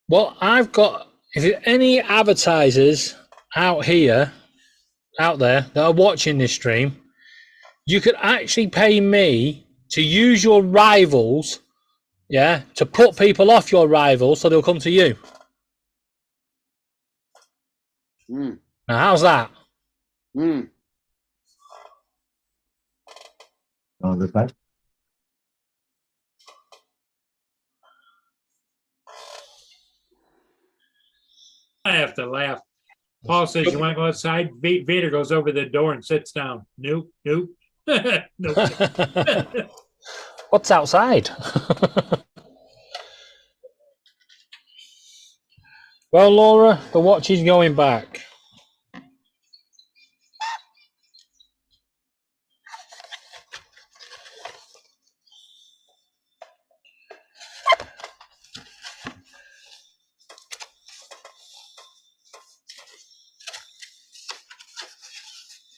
Well, I've got, if there's any advertisers out there that are watching this stream, you could actually pay me to use your rivals, yeah, to put people off your rivals so they'll come to you.
Mm.
Now, how's that?
Mm.
Oh, this side?
I have to laugh. Paul says, "You want to go outside?" Vader goes over the door and sits down. Nope, nope, nope.
What's outside? Well, Laura, the watch is going back.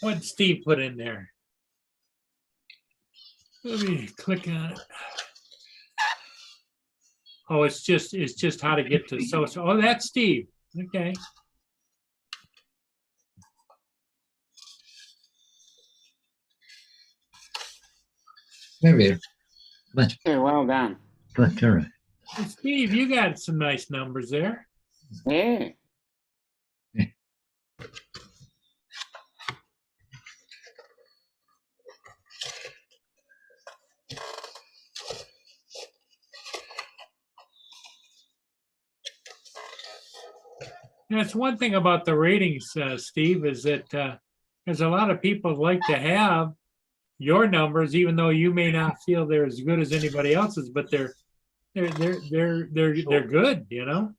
What did Steve put in there? Let me click on it. Oh, it's just how to get to social. Oh, that's Steve. Okay.
Maybe.
Yeah, well done.
Let's turn it.
Hey, Steve, you got some nice numbers there.
Yeah.
That's one thing about the ratings, Steve, is that there's a lot of people like to have your numbers, even though you may not feel they're as good as anybody else's, but they're good, you know?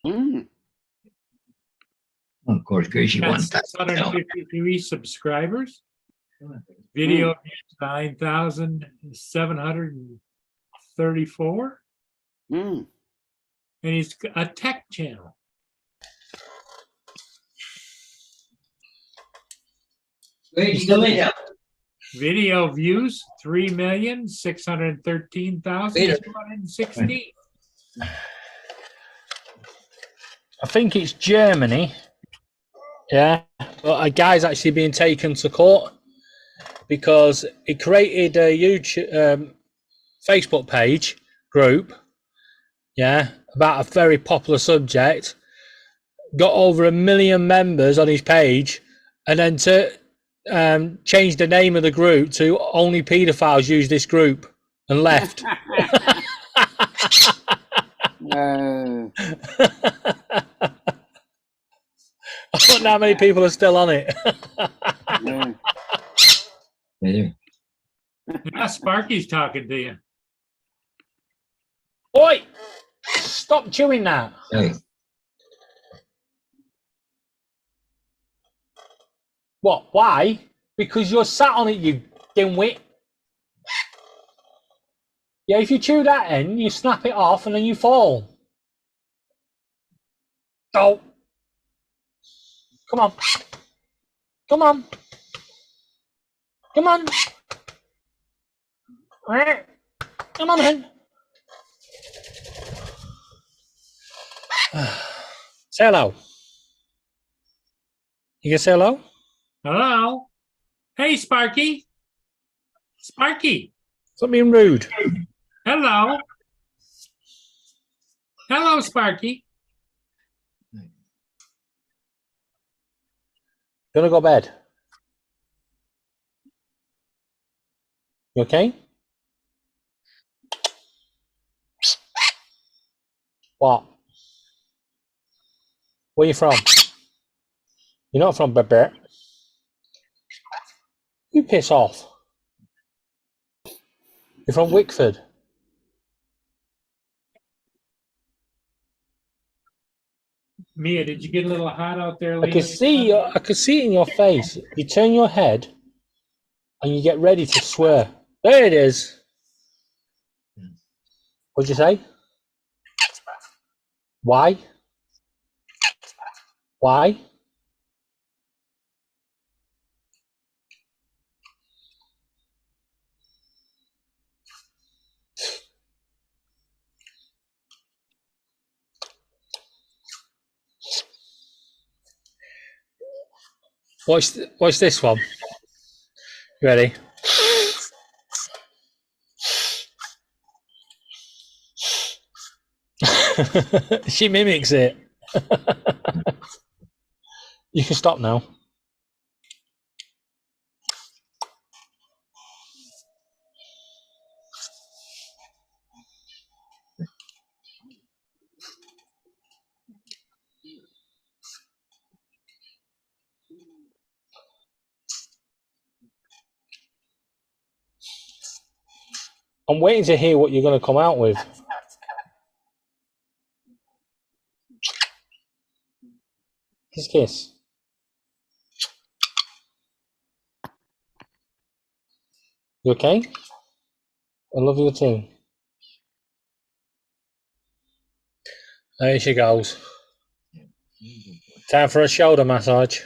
Mm.
Of course, Gracie
Got
won.
653 subscribers. Video views 9,734.
Mm.
And he's a tech channel.
Gracie, come in here.
Video views 3,613,216.
I think it's Germany. Yeah, but a guy's actually being taken to court because he created a YouTube, Facebook page group. Yeah, about a very popular subject. Got over 1 million members on his page, and then to change the name of the group to only paedophiles use this group and left. I don't know how many people are still on it.
Yeah.
Yeah.
Now Sparky's talking to you.
Oi! Stop chewing that.
Hey,
What? Why? Because you're sat on it, you dimwit. Yeah, if you chew that end, you snap it off and then you fall. Oh. Come on. Come on. Come on. Come on then. Say hello. You can say hello?
Hello? Hey, Sparky. Sparky.
Stop being rude.
Hello. Hello, Sparky.
Gonna go to bed. You okay? What? Where you from? You're not from Babette. You piss off. You're from Wickford.
Mia, did you get a little hot out there?
I can see it in your face. You turn your head and you get ready to swear. There it is. What'd you say? Why? Why? Watch this one. You ready? She mimics it. You can stop now. I'm waiting to hear what you're going to come out with. Kiss. You okay? I love you too. There she goes. Time for a shoulder massage.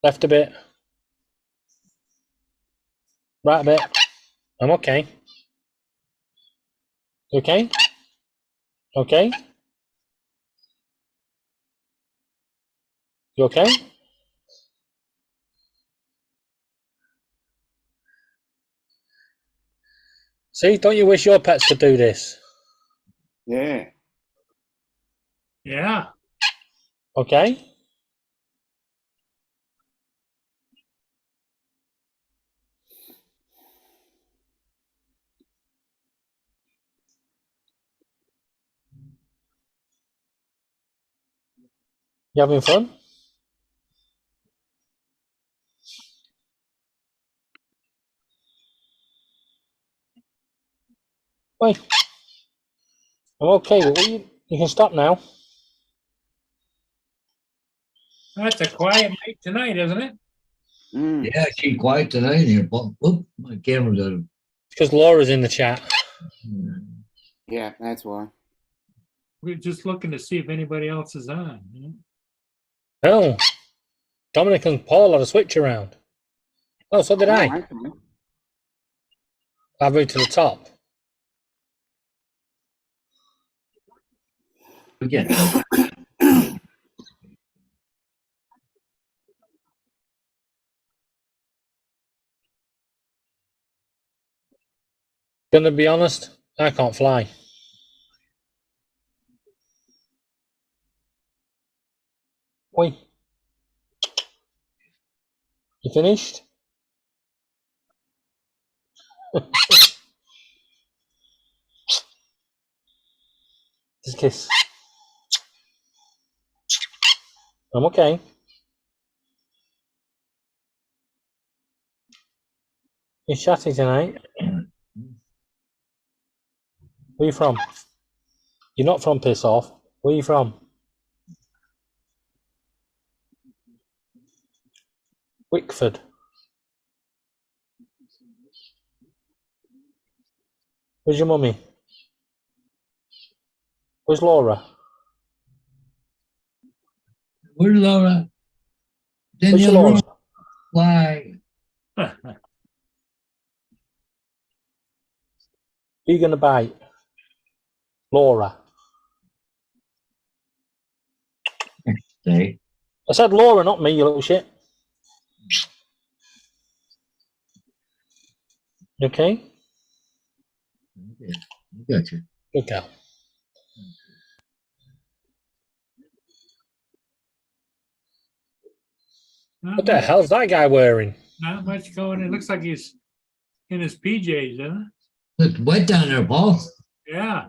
Left a bit. Right a bit. I'm okay. You okay? Okay? You okay? See, don't you wish your pets could do this?
Yeah.
Yeah.
Okay? You having fun? Wait. I'm okay, but you can stop now.
That's a quiet night tonight, isn't it?
Mm.
Yeah, she's quiet tonight here. Oop, my camera's out of.
Because Laura's in the chat.
Yeah, that's why.
We're just looking to see if anybody else is on.
Oh. Dominic and Paul had a switch around. Oh, so did I.
Okay.
I moved to the top.
Again.
Gonna be honest, I can't fly. Oi. You finished? Just kiss. I'm okay. You're chatty tonight. Where you from? You're not from Piss Off. Where you from? Wickford. Where's your mummy? Where's Laura?
Where's Laura?
Where's your
Danielle
Laura?
Room. Why?
Who you gonna bite? Laura.
Say.
I said Laura, not me, you little shit. You okay?
Okay. I got you.
Good girl. What the hell's that guy wearing?
Not much going. It looks like he's in his PJs, isn't
It's wet down there, Paul.
it? Yeah.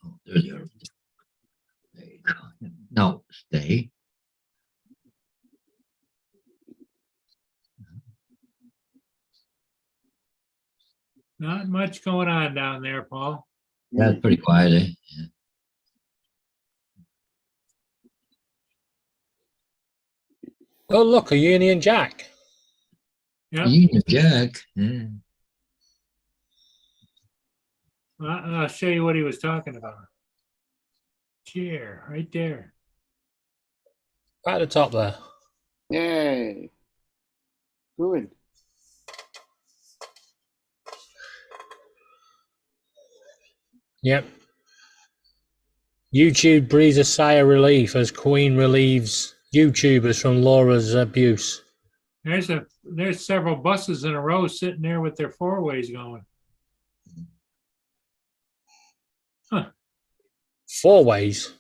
Oh, there they are. There you go. No, stay.
Not much going on down there, Paul.
That's pretty quiet, eh? Yeah.
Oh, look, a Union Jack.
Yeah.
Union Jack. Yeah.
I'll show you what he was talking about. Chair, right there.
Right at the top there.
Yay. Good.
Yep. YouTube breathes a sigh of relief as Queen relieves YouTubers from Laura's abuse.
There's several buses in a row sitting there with their four ways going.
Four ways.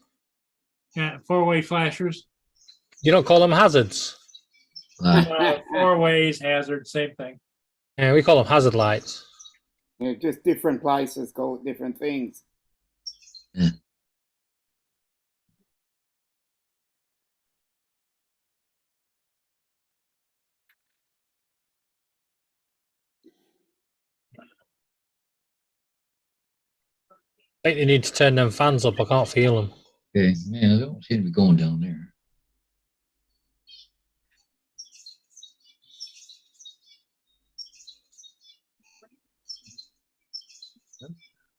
Yeah, four-way flashers.
You don't call them hazards?
Four ways, hazard, same thing.
Yeah, we call them hazard lights.
Yeah, just different places call it different things.
I think they need to turn them fans up. I can't feel them.
Okay, man, I don't seem to be going down there.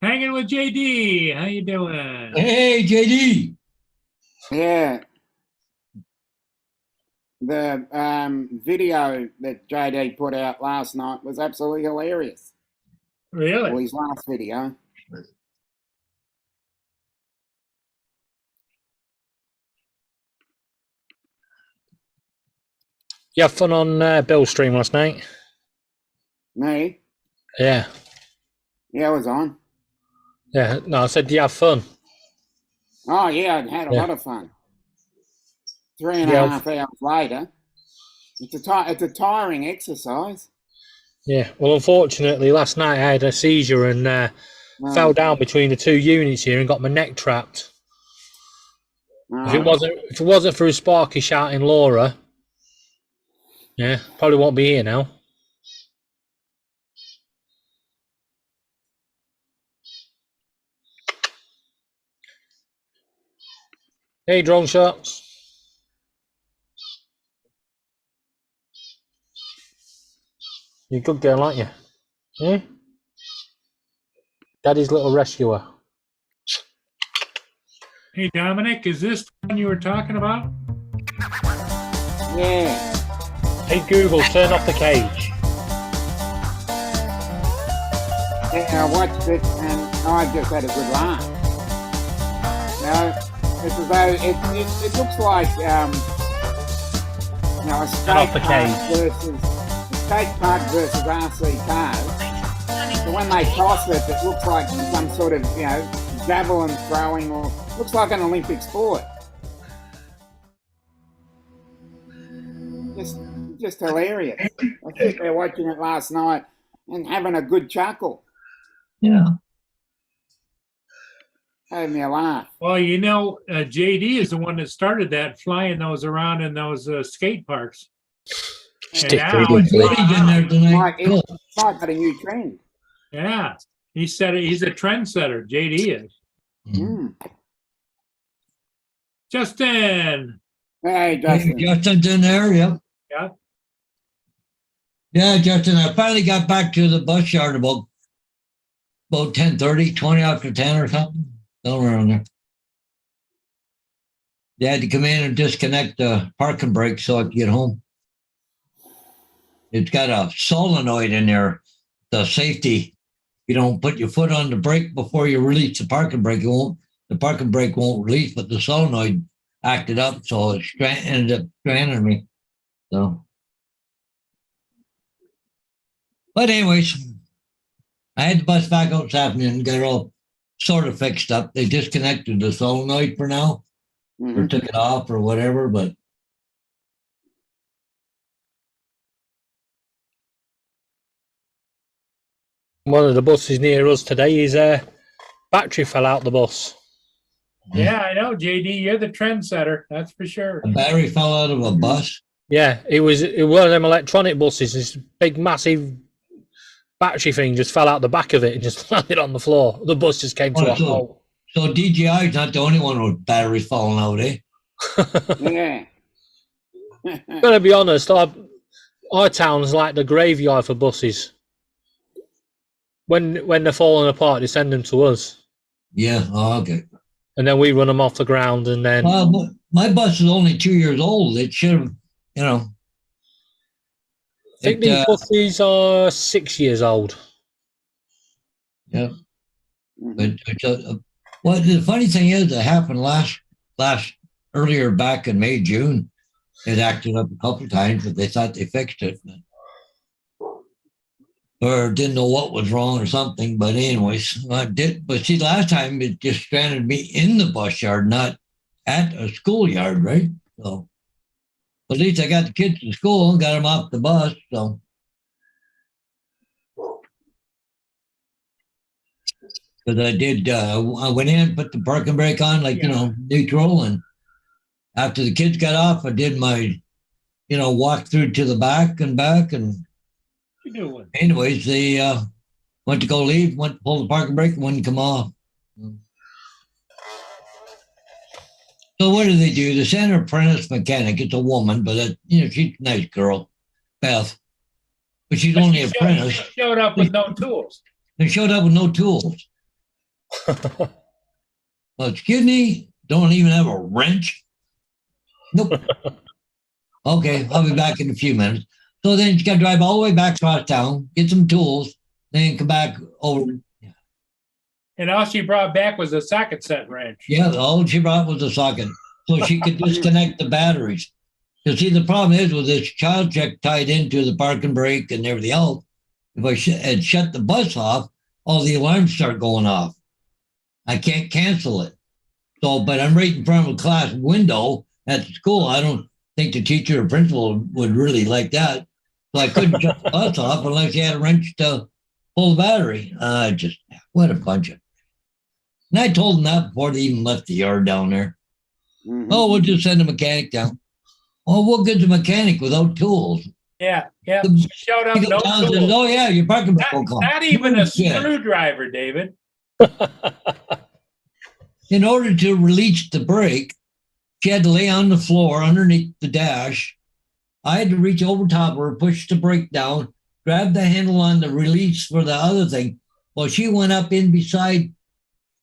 Hanging with JD. How you doing?
Hey, JD.
Yeah. The video that JD put out last night was absolutely hilarious. Or
Really?
his last video.
You have fun on Bill's stream last night?
Me?
Yeah.
Yeah, I was on.
Yeah. No, I said, do you have fun?
Oh, yeah, I had a
Yeah.
lot of fun. three and
Yeah.
a half hours later. It's a tiring exercise.
Yeah. Well, unfortunately, last night I had a seizure and fell down between the two units here and got my neck trapped. If it wasn't for Sparky shouting Laura, yeah, probably won't be here now. Hey, drone shots. You're a good girl, aren't you? Hmm? Daddy's little rescuer.
Hey, Dominic, is this the one you were talking about?
Yeah.
Hey, Google, turn off the cage.
Yeah, I watched it and I just had a good laugh. It's as though it looks like a skate
off the
park versus RC cars. So when they toss it, it looks like some sort of javelin throwing, or looks like an Olympic sport. Just hilarious. I think they're watching it last night and having a good chuckle.
Yeah.
Had me a laugh.
Well, JD is the one that started that, flying those around in those skate parks.
Stick
now
to
it's-
it.
Woody's in there tonight.
Might
Cool.
got a new trend.
Yeah, he said it. He's a trendsetter. JD is.
Mm.
Justin.
Hey,
Hey,
Justin.
Justin's in there, yep.
Yeah.
Yeah, Justin, I finally got back to the bus yard about 10:30, 20 after 10 or something. Somewhere around there. They had to come in and disconnect the parking brake so I could get home. It's got a solenoid in there, the safety. You don't put your foot on the brake before you release the parking brake. The parking brake won't release, but the solenoid acted up, so it ended up stranding me. So, but anyways, I had the bus back out this afternoon and got it all sort of fixed up. They disconnected the solenoid for now, or
Mhm.
took it off or whatever, but
One of the buses near us today, his battery fell out the bus.
Yeah, I know, JD. You're the trendsetter. That's for sure.
a battery fell out of a bus.
Yeah, it was one of them electronic buses. This big, massive battery thing just fell out the back of it and just landed on the floor. The bus just came to
Oh,
a
so-
halt.
So DJI is not the only one with batteries falling out, eh?
Yeah.
Gotta be honest, our town's like the graveyard for buses. When they're falling apart, they send them to us,
Yeah, oh, okay.
and then we run them off the ground. And then
Well, my bus is only 2 years old. It should have,
I think
it,
these buses are 6 years old.
yeah.
Mhm.
But well, the funny thing is, it happened last earlier back in May, June. It acted up a couple times, but they thought they fixed it, or didn't know what was wrong or something. But anyways, I did. But see, last time it just stranded me in the bus yard, not at a schoolyard, right? So at least I got the kids to school and got them off the bus. So. Because I did, I went in, put the parking brake on, neutral. And after the kids got off, I did my, walk through to the back. And
You do one.
anyways, they went to go leave, went to pull the parking brake, wouldn't come off. So what do? They send an apprentice mechanic. It's a woman, but she's a nice girl, Beth. But she's only
She
an apprentice.
showed up with no tools.
They showed up with no tools. Well, excuse me, don't even have a wrench? Nope. Okay, I'll be back in a few minutes. So then you got to drive all the way back across town, get some tools, then come back over.
And all she brought back was a socket set wrench.
Yeah, all she brought was a socket so she could disconnect the batteries. You see, the problem is with this child check tied into the parking brake and everything else, if I had shut the bus off, all the alarms start going off. I can't cancel it. So, but I'm right in front of a class window, at the school. I don't think the teacher or principal would really like that. So I couldn't shut the bus off unless you had a wrench to pull the battery. Just what a bunch of. And I told them that before they even left the yard down there.
Mhm.
Oh, we'll just send a mechanic down. Well, what good's a mechanic without tools?
Yeah, yeah.
The-
She showed up,
He
no
goes down and says,
tools.
oh yeah, your parking brake will come.
Not even a
Bullshit.
screwdriver, David.
In order to release the brake, she had to lay on the floor underneath the dash. I had to reach over top of her, push the brake down, grab the handle on the release for the other thing. Well, she went up in beside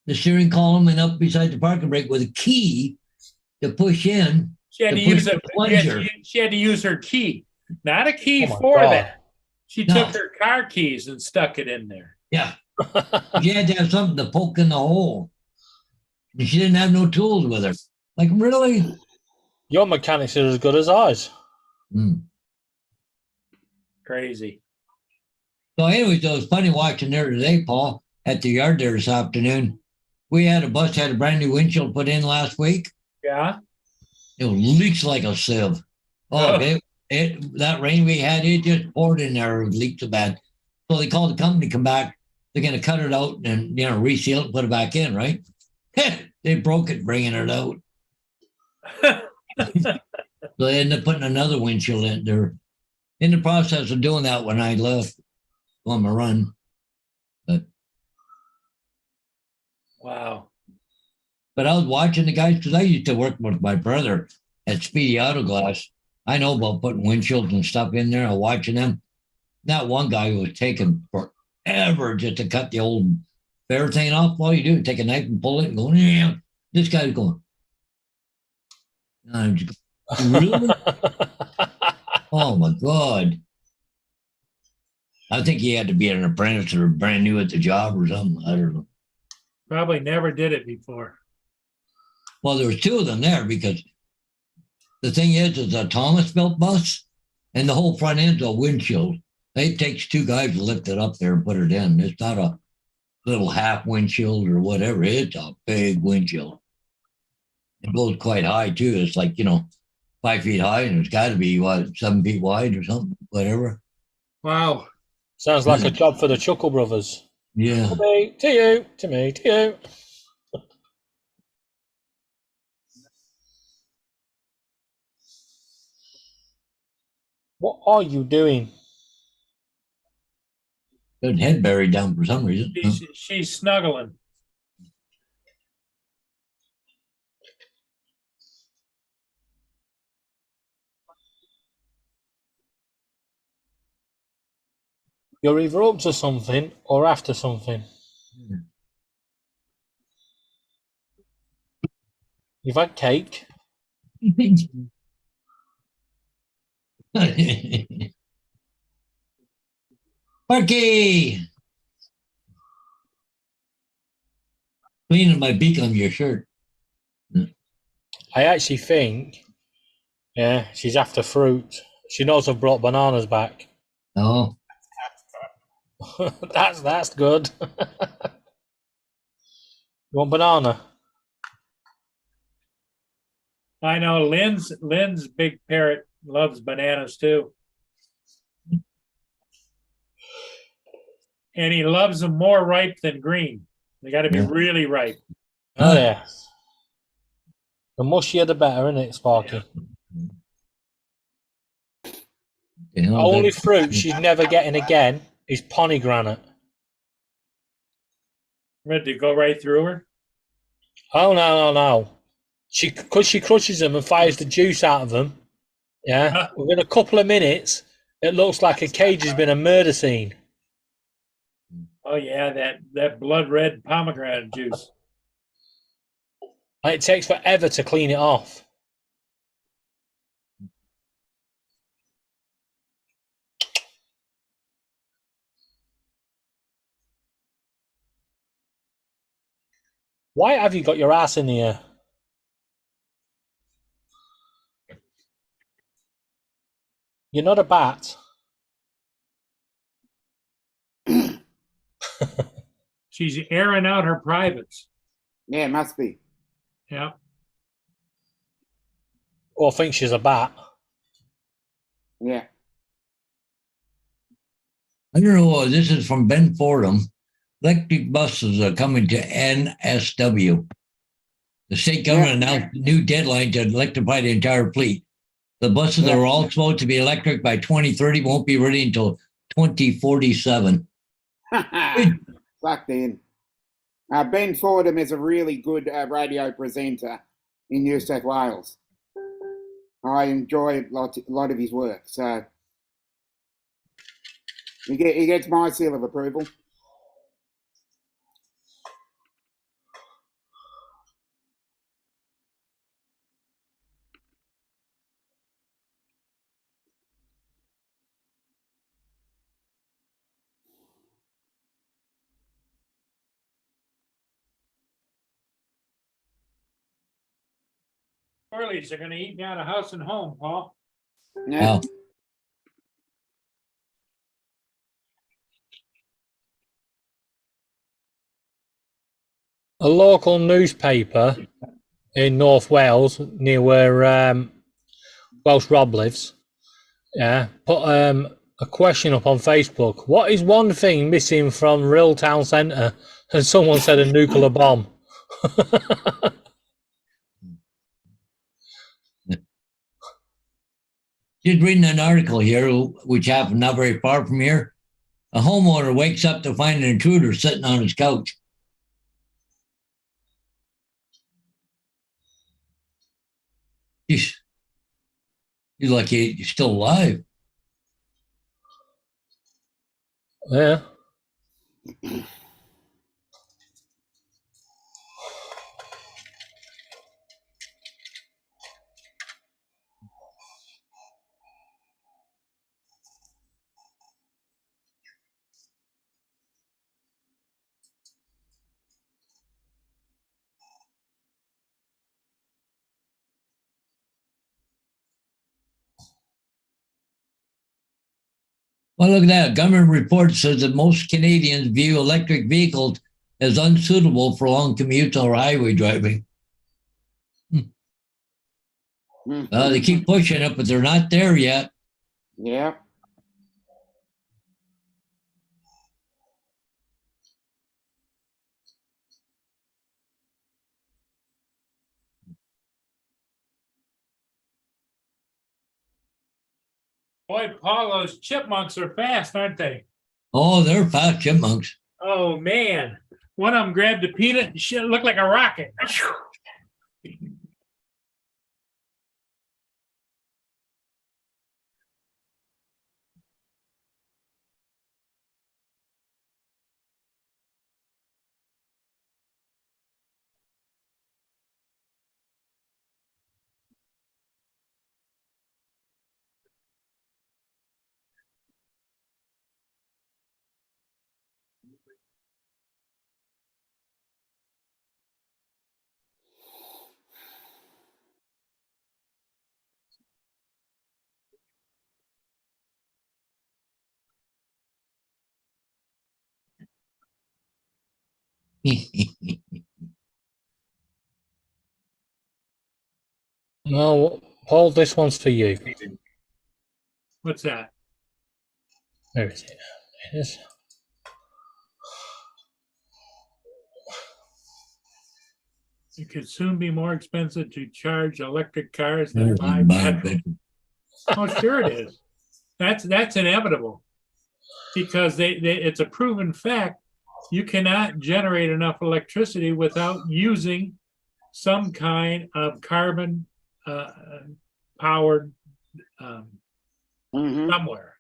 the steering column and up beside the parking brake with a key to push in.
She had
To
to
push
use
the
a
plunger.
she had to use her key, not a key
Oh my
for
God.
that. She
No.
took her car keys and stuck it in there.
Yeah, she had to have something to poke in the hole. And she didn't have no tools with her. Like, really?
Your mechanics are as good as ours.
Hmm.
Crazy.
So, anyways, it was funny watching there today, Paul, at the yard there this afternoon. We had a bus had a brand new windshield put in last week.
Yeah.
It leaks like a sieve. Oh,
Ugh.
that rain we had, it just poured in there. It leaked so bad. So they called the company to come back. They're going to cut it out and reseal it and put it back in, right? They broke it bringing it out. So they ended up putting another windshield in. They're in the process of doing that when I left on my run.
Wow.
But I was watching the guys because I used to work with my brother at Speedy Auto Glass. I know about putting windshields and stuff in there. I was watching them. That one guy was taking forever just to cut the old fair thing off. All you do is take a knife and pull it and go, yeah. This guy's going, I'm just, really? Oh my God. I think he had to be an apprentice or brand new at the job or something. I don't know.
Probably never did it before.
Well, there was two of them there because the thing is, it's a Thomas built bus and the whole front end's a windshield. It takes two guys to lift it up there and put it in. It's not a little half windshield or whatever. It's a big windshield. It goes quite high too. It's like, 5 feet high and it's got to be, 7 feet wide or something, whatever.
Wow.
Sounds like a job for the Chuckle Brothers.
Yeah.
To me, to you, to me, to you. What are you doing?
Got his head buried down for some reason.
She's snuggling.
You're either up to something or after something. You've had cake.
Parky! Cleaning my beak on your shirt.
I actually think, she's after fruit. She knows I've brought bananas back.
Oh,
That's good. You want banana?
I know Lynn's big parrot loves bananas too. And he loves them more ripe than green. They got to be
Yeah.
really ripe.
Oh yeah. The mushier the better, isn't it, Sparky? Only fruit she's never getting again is pomegranate.
Ready to go right through her?
Oh no. Because she crushes them and fires the juice out of them. Yeah. Within a couple of minutes, it looks like a cage has been a murder scene.
Oh yeah, that blood red pomegranate juice.
And it takes forever to clean it off. Why have you got your ass in the air? You're not a bat.
She's airing out her privates.
Yeah, it must be.
Yeah.
Well, I think she's a bat.
Yeah.
I don't know. This is from Ben Fordham. Electric buses are coming to NSW. The state government announced a new deadline to electrify the entire fleet. The buses that are all supposed to be electric by 2030 won't be ready until 2047.
Fuck then. Ben Fordham is a really good radio presenter in New South Wales. I enjoy a lot of his work. So he gets my seal of approval.
Curly's are gonna eat me out of house and home, Paul.
Yeah.
Wow.
A local newspaper in North Wales, near where Welsh Rob lives, put a question up on Facebook. What is one thing missing from Rill Town Centre? And someone said a nuclear bomb.
Just reading an article here, which happened not very far from here. A homeowner wakes up to find an intruder sitting on his couch. He's lucky he's still alive.
Yeah.
Well, look at that. Government report says that most Canadians view electric vehicles as unsuitable for long commutes or highway driving. They keep pushing it, but they're not there yet.
Yeah.
Boy, Paul, those chipmunks are fast, aren't they?
Oh, they're fast chipmunks.
Oh, man. One of them grabbed a peanut and shit looked like a rocket.
No, Paul, this one's for you.
What's that?
Where is it? It is.
It could soon be more expensive to charge electric cars than buy petrol. Oh, sure it is. That's inevitable, because it's a proven fact. You cannot generate enough electricity without using some kind of carbon powered somewhere.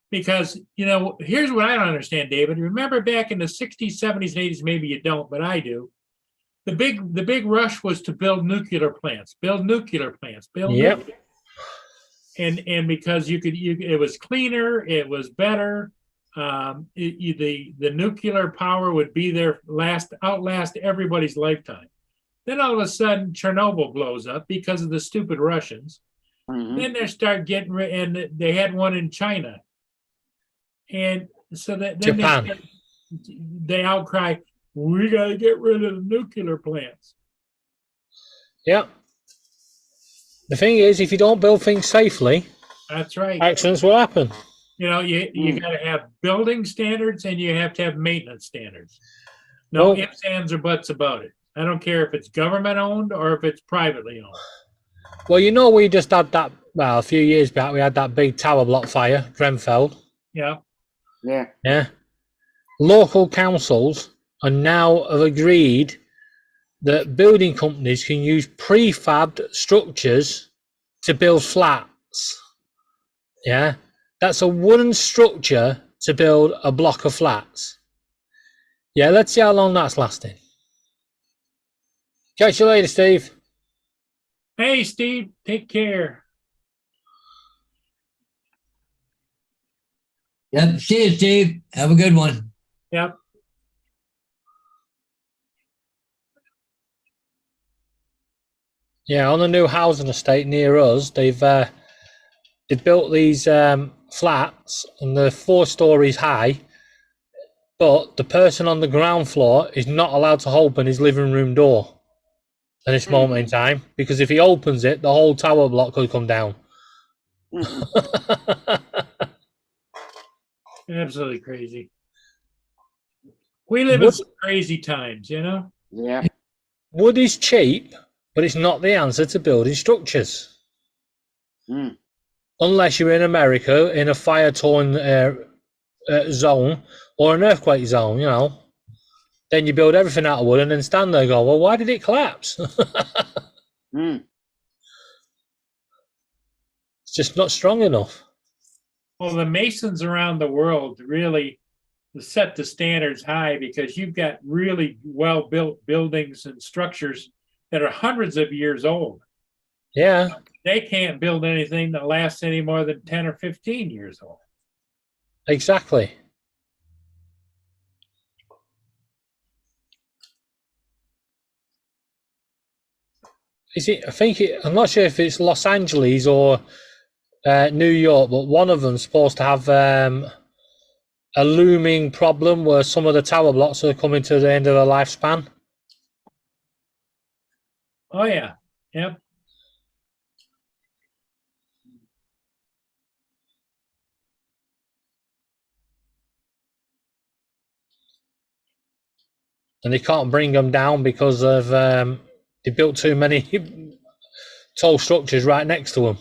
Because, here's what I don't understand, David. Remember back in the 60s, 70s, and 80s, maybe you don't, but I do. The big rush was to build nuclear plants.
Yep.
And because it was cleaner, it was better. The nuclear power would be there, outlast everybody's lifetime. Then all of a sudden, Chernobyl blows up because of the stupid Russians. Then they start getting, and they had one in China, and so that then
Japan.
they outcry, we got to get rid of the nuclear plants.
Yep. The thing is, if you don't build things safely,
That's right.
accidents will happen.
You know, you
Mm.
got to have building standards and you have to have maintenance standards. No
Well-
ifs, ands, or buts about it. I don't care if it's government owned or if it's privately owned.
Well, you know, we just had that, well, a few years back, we had that big tower block fire, Grenfell.
Yeah.
Yeah.
Yeah. Local councils are now have agreed that building companies can use prefabbed structures to build flats. Yeah. That's a wooden structure to build a block of flats. Yeah, let's see how long that's lasting. Catch you later, Steve.
Hey, Steve, take care.
Yep. See you, Steve. Have a good one.
Yep.
Yeah, on a new housing estate near us, they've built these flats and they're 4 stories high, but the person on the ground floor is not allowed to open his living room door at this moment in time, because if he opens it, the whole tower block could come down.
Absolutely crazy. We live in some crazy times, you know?
Yeah.
Wood is cheap, but it's not the answer to building structures.
Mm.
Unless you're in America in a fire-torn zone or an earthquake zone, you know. Then you build everything out of wood and then stand there and go, well, why did it collapse?
Mm.
It's just not strong enough.
Well, the masons around the world really set the standards high because you've got really well-built buildings and structures that are hundreds of years old.
Yeah.
They can't build anything that lasts any more than 10 or 15 years old.
Exactly. Is it? I'm not sure if it's Los Angeles or New York, but one of them's supposed to have a looming problem where some of the tower blocks are coming to the end of their lifespan.
Oh, yeah. Yep.
And they can't bring them down because of they built too many tall structures right next to them.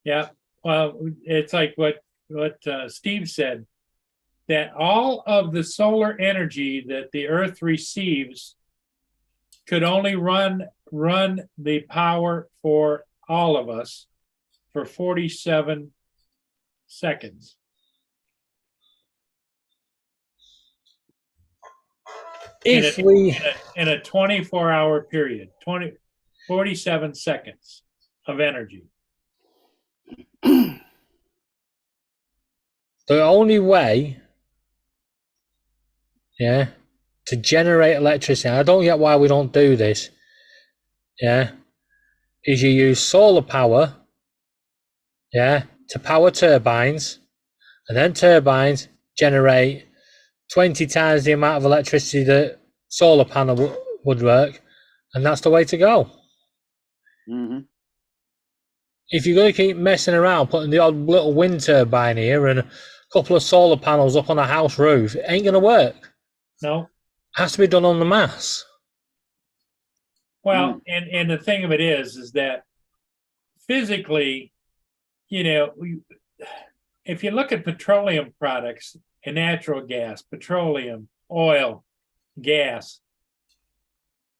Yeah. Well, it's like what Steve said, that all of the solar energy that the Earth receives could only run the power for all of us for 47 seconds.
If
in
we
a 24-hour period, 47 seconds of energy.
the only way, yeah, to generate electricity, I don't get why we don't do this, yeah, is you use solar power, yeah, to power turbines, and then turbines generate 20 times the amount of electricity that solar panel would work, and that's the way to go.
Mm-hmm.
If you're going to keep messing around, putting the odd little wind turbine here and a couple of solar panels up on a house roof, it ain't going to work.
No.
It has to be done on the mass.
Well, and the thing of it is that physically, you know, if you look at petroleum products and natural gas, petroleum, oil, gas,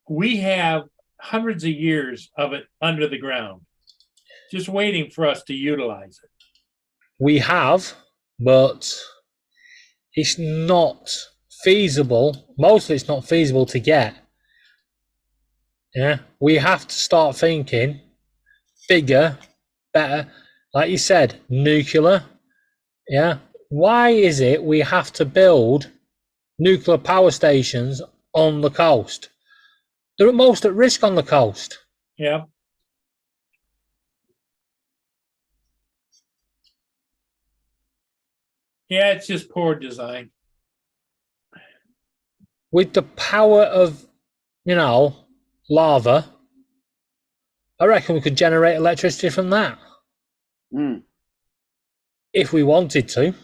we have hundreds of years of it under the ground, just waiting for us to utilize it.
We have, but it's not feasible. Mostly it's not feasible to get. Yeah, we have to start thinking bigger, better. Like you said, nuclear. Yeah. Why is it we have to build nuclear power stations on the coast? They're most at risk on the coast.
Yeah. Yeah, it's just poor design.
With the power of lava, I reckon we could generate electricity from that
Mm.
if we wanted to.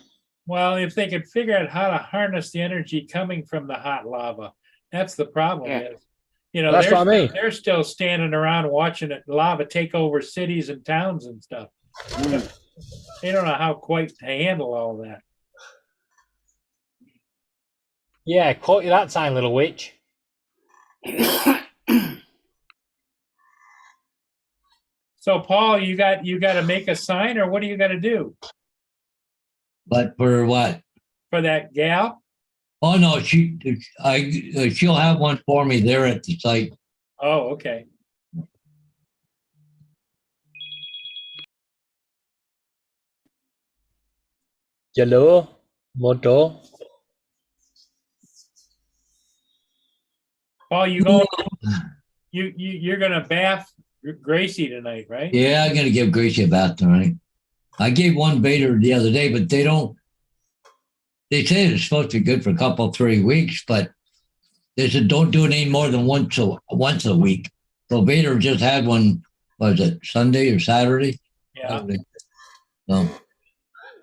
Well, if they could figure out how to harness the energy coming from the hot lava, that's the problem.
Yeah.
Is,
That's
they're,
what I mean.
they're still standing around watching it lava take over cities and towns and stuff.
Mm.
They don't know how quite to handle all that.
Yeah, caught you that time, little witch.
So, Paul, you got to make a sign, or what do you got to do
But for what?
for that gal?
Oh no, she'll have one for me there at the site.
Oh, okay.
Hello, Moto.
Paul, you're gonna bath Gracie tonight, right?
Yeah, I'm gonna give Gracie a bath tonight. I gave one baiter the other day, but they say it's supposed to be good for a couple, 3 weeks, but they said don't do it any more than once a week. So Vader just had one, was it Sunday or Saturday?
Yeah.
So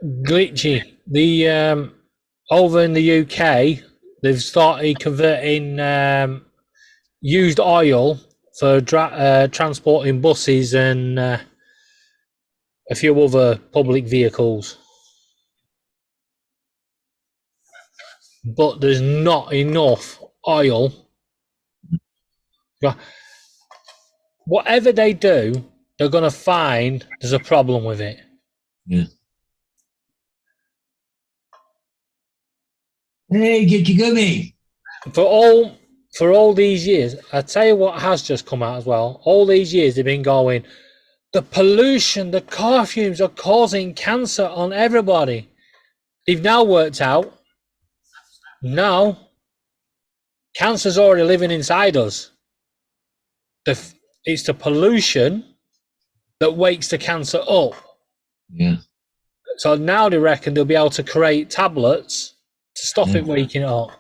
Glitchy. The over in the UK, they've started converting used oil for transporting buses and a few other public vehicles. But there's not enough oil. Whatever they do, they're going to find there's a problem with it.
yeah. Hey, get your gummy.
For all these years, I tell you what has just come out as well. All these years they've been going, the pollution, the car fumes are causing cancer on everybody. They've now worked out, no, cancer's already living inside us. It's the pollution that wakes the cancer up.
Yeah.
So now they reckon they'll be able to create tablets to stop it waking up.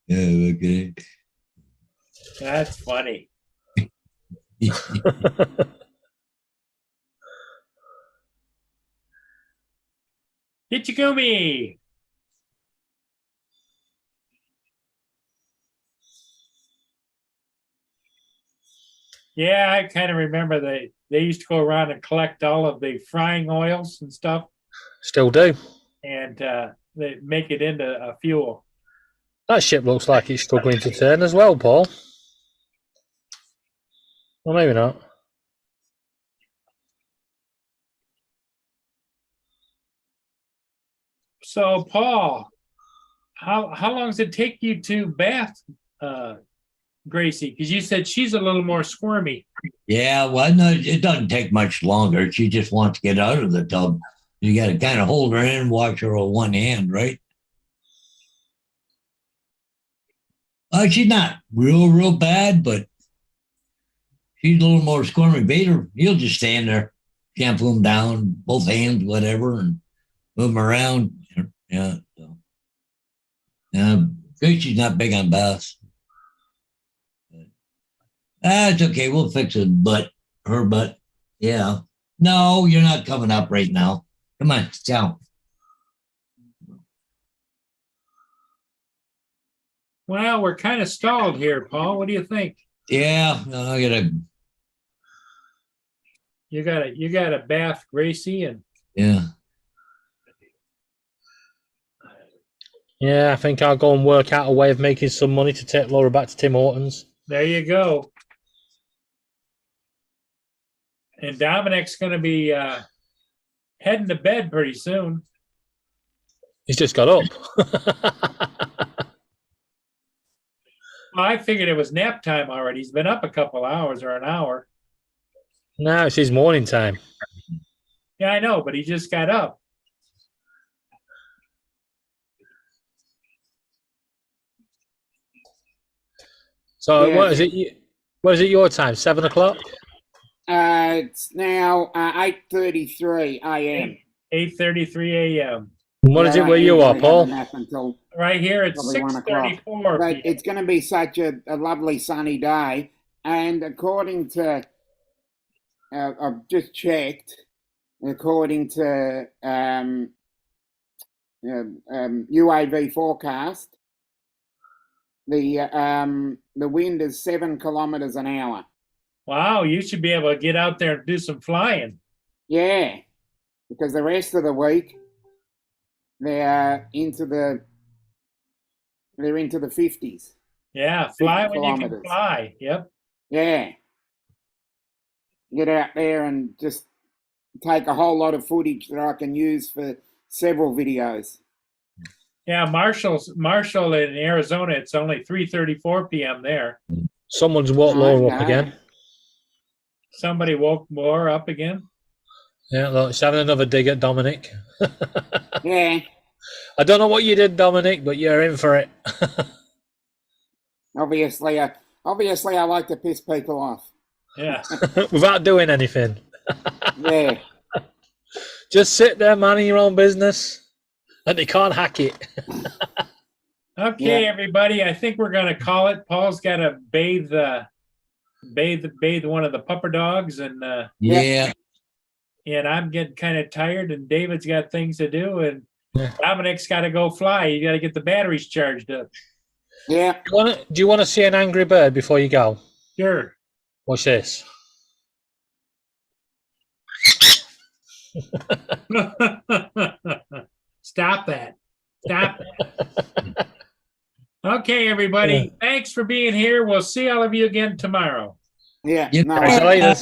Yeah, okay.
That's funny. Ichigumi. Yeah, I kind of remember they used to go around and collect all of the frying oils and stuff,
Still do.
and they make it into a fuel.
That ship looks like it's struggling to turn as well, Paul. Well, maybe not.
So, Paul, how long does it take you to bath Gracie? Because you said she's a little more squirmy.
Yeah, well, no, it doesn't take much longer. She just wants to get out of the tub. You got to kind of hold her in and watch her with one hand, right? She's not real bad, but she's a little more squirmy. Vader, he'll just stand there, shampoo him down, both hands, whatever, and move him around. Yeah. So. Gracie's not big on baths. It's okay. We'll fix her butt. Yeah. No, you're not coming up right now. Come on, down.
Well, we're kind of stalled here, Paul. What do you think?
Yeah, no,
You gotta bath Gracie and
yeah.
Yeah, I think I'll go and work out a way of making some money to take Laura back to Tim Hortons.
there you go. And Dominic's gonna be heading to bed pretty soon.
He's just got up.
Well, I figured it was nap time already. He's been up a couple hours or an hour.
Now it's his morning time.
Yeah, I know, but he just got up.
So
Yeah.
what is it? What is it your time? 7 o'clock?
It's now 8:33 a.m.
8:33 a.m.
What is
Yeah,
it
I
where you
usually
are,
have
Paul?
a nap until,
Right here, it's
Probably 1 o'clock.
6:34
but
p.m.
it's going to be such a lovely sunny day. And according to, I've just checked, according to UAV forecast, the wind is 7 kilometers an hour.
Wow, you should be able to get out there and do some flying.
Yeah, because the rest of the week they're into the 50s.
Yeah, fly when you can
kilometers.
fly. Yep.
Yeah, get out there and just take a whole lot of footage that I can use for several videos.
Yeah, Marshall in Arizona, it's only 3:34 p.m. there.
Someone's woke Laura up again.
Somebody woke Laura up again.
Yeah, look, she's having another dig at Dominic.
Yeah,
I don't know what you did, Dominic, but you're in for it.
obviously I like to piss people off.
Yeah.
Without doing anything.
Yeah,
Just sit there, minding your own business, and they can't hack it.
Okay,
Yeah.
everybody. I think we're gonna call it. Paul's got to bathe one of the pupper dogs, and
Yeah.
I'm getting kind of tired, and David's got things to do, and
Yeah.
Dominic's got to go fly. You got to get the batteries charged up.
yeah.
Do you want to see an angry bird before you go?
Sure.
Watch this.
Stop that. Stop that. Okay, everybody. Thanks for being here. We'll see all of you again tomorrow.
Yeah.
Yeah.
No,
Catch you later.